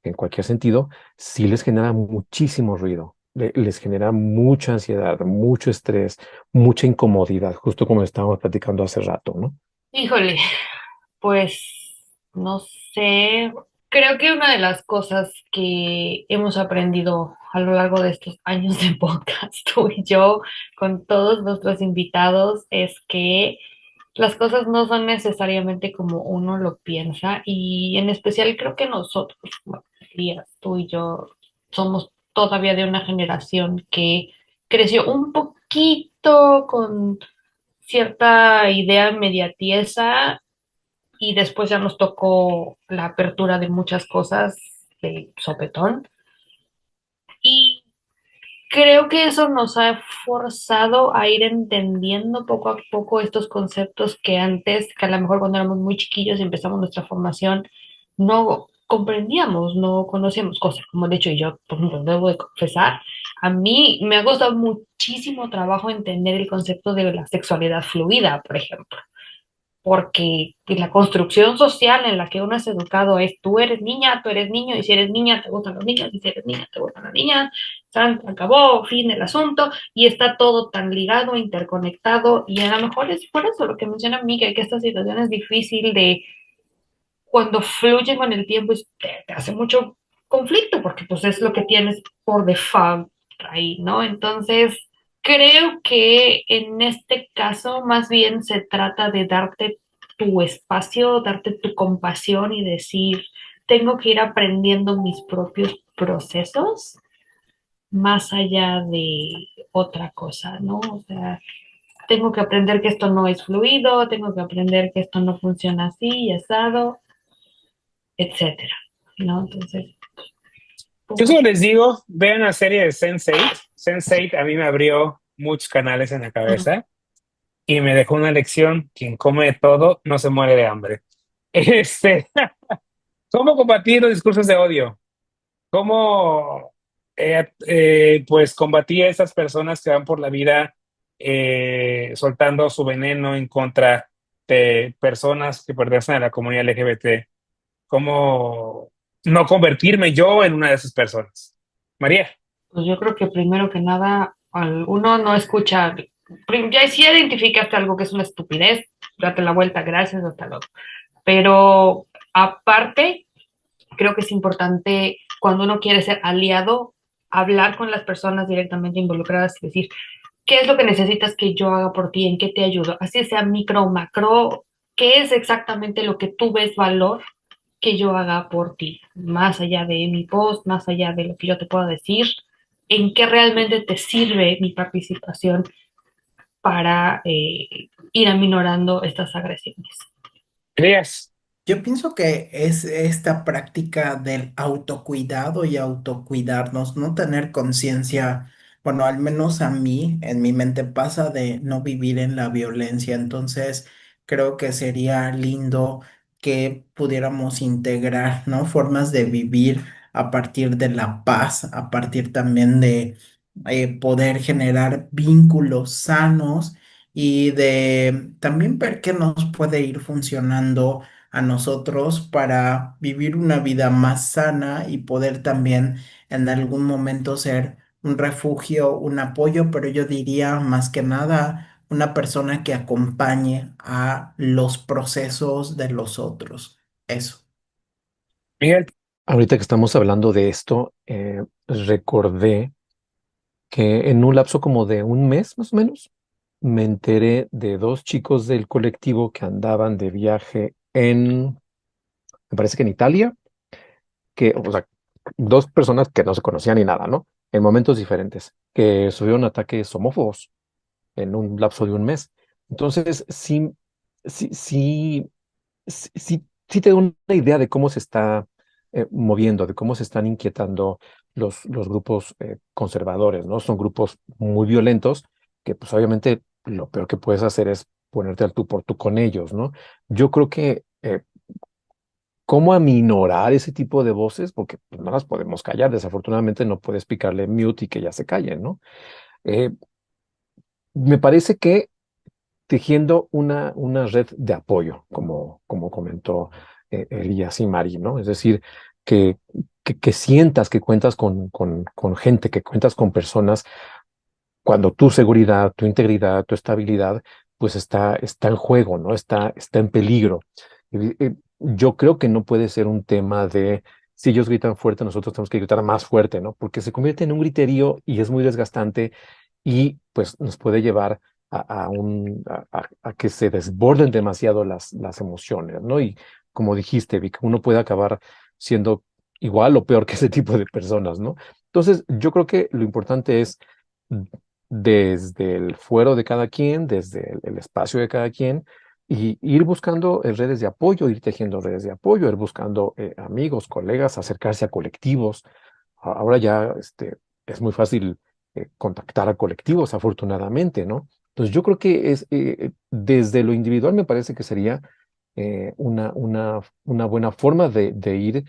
en cualquier sentido, sí les genera muchísimo ruido, les genera mucha ansiedad, mucho estrés, mucha incomodidad, justo como estábamos platicando hace rato, ¿no? Híjole, pues no sé. Creo que una de las cosas que hemos aprendido a lo largo de estos años de podcast, tú y yo, con todos nuestros invitados, es que las cosas no son necesariamente como uno lo piensa y en especial creo que nosotros, bueno, Elías, tú y yo, somos todavía de una generación que creció un poquito con cierta idea mediatiesa y después ya nos tocó la apertura de muchas cosas de sopetón. Y creo que eso nos ha forzado a ir entendiendo poco a poco estos conceptos que antes, que a lo mejor cuando éramos muy chiquillos y empezamos nuestra formación, no comprendíamos, no conocíamos cosas, como de hecho y yo, por ejemplo, debo de confesar, a mí me ha costado muchísimo trabajo entender el concepto de la sexualidad fluida, por ejemplo porque la construcción social en la que uno es educado es tú eres niña, tú eres niño, y si eres niña te gustan los niños, y si eres niña te gustan las niñas, acabó, fin del asunto, y está todo tan ligado, interconectado, y a lo mejor es por eso lo que menciona Miguel, que esta situación es difícil de cuando fluye con el tiempo, te hace mucho conflicto, porque pues es lo que tienes por default ahí, ¿no? Entonces, creo que en este caso más bien se trata de darte tu espacio, darte tu compasión y decir, tengo que ir aprendiendo mis propios procesos más allá de otra cosa, ¿no? O sea, tengo que aprender que esto no es fluido, tengo que aprender que esto no funciona así y asado, etcétera, ¿no? Entonces, Yo poco. solo les digo, vean la serie de Sense8. Sense8 a mí me abrió muchos canales en la cabeza. y me dejó una lección: quien come de todo no se muere de hambre. Este, ¿Cómo combatir los discursos de odio? ¿Cómo pues combatir a esas personas que van por la vida soltando su veneno en contra de personas que pertenecen a la comunidad LGBT? ¿Cómo no convertirme yo en una de esas personas? María. Pues yo creo que primero que nada, uno no escucha, ya si identificaste algo que es una estupidez, date la vuelta, gracias, hasta luego. Pero aparte, creo que es importante cuando uno quiere ser aliado, hablar con las personas directamente involucradas y decir, ¿qué es lo que necesitas que yo haga por ti? ¿En qué te ayudo? Así sea micro o macro, ¿qué es exactamente lo que tú ves valor que yo haga por ti? Más allá de mi post, más allá de lo que yo te pueda decir, ¿en qué realmente te sirve mi participación para ir aminorando estas agresiones? Elías. Yo pienso que es esta práctica del autocuidado y autocuidarnos, no tener conciencia, bueno, al menos a mí, en mi mente pasa de no vivir en la violencia, entonces creo que sería lindo que pudiéramos integrar, ¿no? Formas de vivir a partir de la paz, a partir también de poder generar vínculos sanos y de también ver qué nos puede ir funcionando a nosotros para vivir una vida más sana y poder también en algún momento ser un refugio, un apoyo, pero yo diría más que nada una persona que acompañe a los procesos de los otros. Eso. Miguel. Ahorita que estamos hablando de esto, recordé que en un lapso como de un mes más o menos, me enteré de dos chicos del colectivo que andaban de viaje me parece que en Italia, o sea, dos personas que no se conocían ni nada, ¿no? En momentos diferentes, que sufrieron ataques homófobos en un lapso de un mes. Entonces, sí, sí, sí te da una idea de cómo se está moviendo, de cómo se están inquietando los grupos conservadores, ¿no? Son grupos muy violentos que pues obviamente lo peor que puedes hacer es ponerte al tú por tú con ellos, ¿no? Yo creo que cómo aminorar ese tipo de voces, porque pues, no las podemos callar, desafortunadamente no puedes picarle mute y que ya se callen, ¿no? Eh, Me parece que tejiendo una red de apoyo, como comentó Elías y Mari, ¿no? Es decir, que, que sientas que cuentas con gente, que cuentas con personas, cuando tu seguridad, tu integridad, tu estabilidad, pues está en juego, ¿no? Está en peligro. Yo creo que no puede ser un tema de si ellos gritan fuerte, nosotros tenemos que gritar más fuerte, ¿no? Porque se convierte en un griterío y es muy desgastante y pues nos puede llevar a que se desborden demasiado las emociones, ¿no? Y como dijiste, Vic, uno puede acabar siendo igual o peor que ese tipo de personas, ¿no? Entonces, yo creo que lo importante es desde el fuero de cada quien, desde el espacio de cada quien, y ir buscando redes de apoyo, ir tejiendo redes de apoyo, ir buscando amigos, colegas, acercarse a colectivos. Ahora ya es muy fácil contactar a colectivos, afortunadamente, ¿no? Entonces yo creo que desde lo individual me parece que sería una buena forma de ir,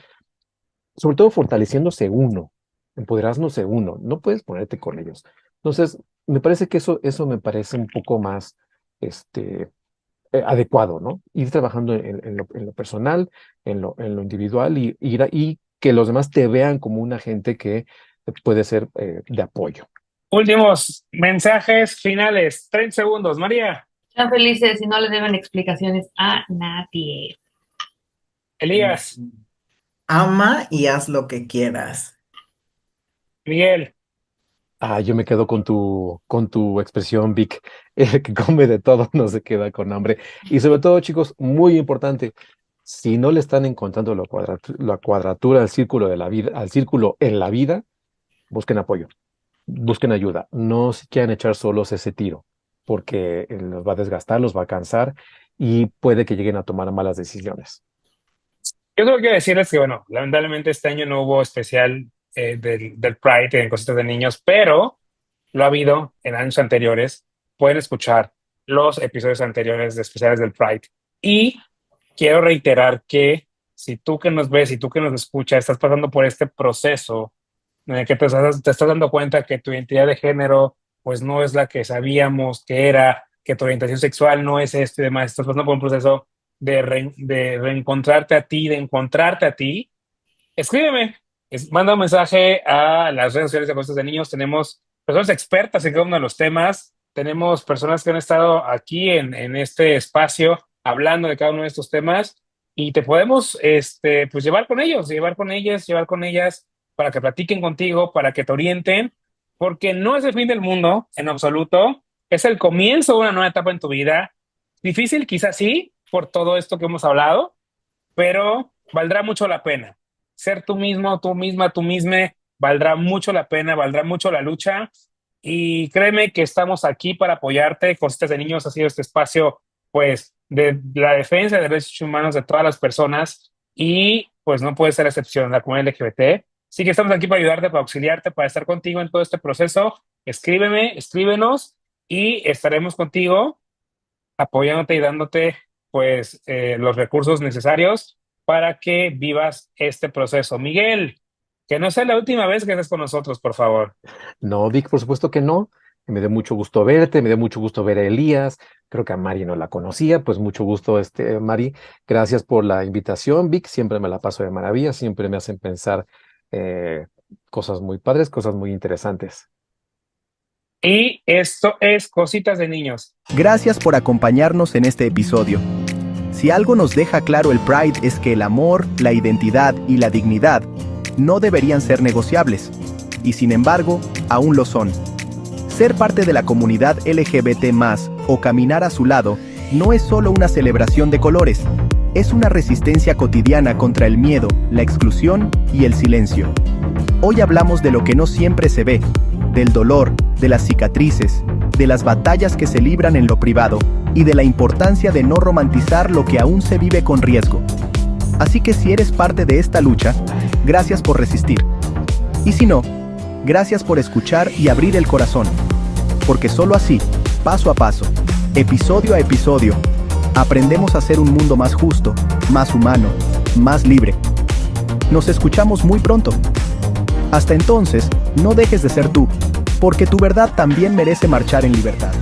sobre todo fortaleciéndose uno, empoderándose uno, no puedes ponerte con ellos. Entonces, me parece que eso me parece un poco más este, adecuado, ¿no? Ir trabajando en lo personal, en lo individual y que los demás te vean como un agente que puede ser de apoyo. Últimos mensajes finales, 30 segundos. María. Sean felices y no le deben explicaciones a nadie. Elías. Ama y haz lo que quieras. Miguel. Yo me quedo con tu expresión, Vic, el que come de todo no se queda con hambre. Y sobre todo, chicos, muy importante, si no le están encontrando la cuadratura al círculo de la vida, al círculo en la vida, busquen apoyo, busquen ayuda. No se quieran echar solos ese tiro, porque los va a desgastar, los va a cansar y puede que lleguen a tomar malas decisiones. Yo creo que decirles que, bueno, lamentablemente este año no hubo especial del Pride en cositas de niños, pero lo ha habido en años anteriores. Pueden escuchar los episodios anteriores de especiales del Pride. Y quiero reiterar que si tú que nos ves y tú que nos escuchas estás pasando por este proceso en el que te estás dando cuenta que tu identidad de género pues no es la que sabíamos que era, que tu orientación sexual no es esto y demás, estás pasando por un proceso de reencontrarte a ti, de encontrarte a ti, escríbeme, manda un mensaje a las redes sociales de Cosas de Niños. Tenemos personas expertas en cada uno de los temas, tenemos personas que han estado aquí en este espacio hablando de cada uno de estos temas y te podemos pues llevar con ellos, llevar con ellas para que platiquen contigo, para que te orienten, porque no es el fin del mundo en absoluto, es el comienzo de una nueva etapa en tu vida. Difícil quizás sí, por todo esto que hemos hablado, pero valdrá mucho la pena. Ser tú mismo, tú misma, tú misma, valdrá mucho la pena, valdrá mucho la lucha. Y créeme que estamos aquí para apoyarte. Cositas de Niños ha sido este espacio, pues, de la defensa de derechos humanos de todas las personas y, pues, no puede ser excepción la comunidad LGBT. Así que estamos aquí para ayudarte, para auxiliarte, para estar contigo en todo este proceso. Escríbeme, escríbenos y estaremos contigo apoyándote y dándote, pues, los recursos necesarios para que vivas este proceso. Miguel, que no sea la última vez que estés con nosotros, por favor. No, Vic, por supuesto que no. Me dio mucho gusto verte, me dio mucho gusto ver a Elías. Creo que a Mari no la conocía, pues mucho gusto, Mari. Gracias por la invitación, Vic. Siempre me la paso de maravilla, siempre me hacen pensar cosas muy padres, cosas muy interesantes. Y esto es Cositas de Niños. Gracias por acompañarnos en este episodio. Si algo nos deja claro el Pride es que el amor, la identidad y la dignidad no deberían ser negociables, y sin embargo, aún lo son. Ser parte de la comunidad LGBT+, o caminar a su lado, no es solo una celebración de colores, es una resistencia cotidiana contra el miedo, la exclusión y el silencio. Hoy hablamos de lo que no siempre se ve, del dolor, de las cicatrices, de las batallas que se libran en lo privado, y de la importancia de no romantizar lo que aún se vive con riesgo. Así que si eres parte de esta lucha, gracias por resistir. Y si no, gracias por escuchar y abrir el corazón. Porque solo así, paso a paso, episodio a episodio, aprendemos a hacer un mundo más justo, más humano, más libre. Nos escuchamos muy pronto. Hasta entonces, no dejes de ser tú, porque tu verdad también merece marchar en libertad.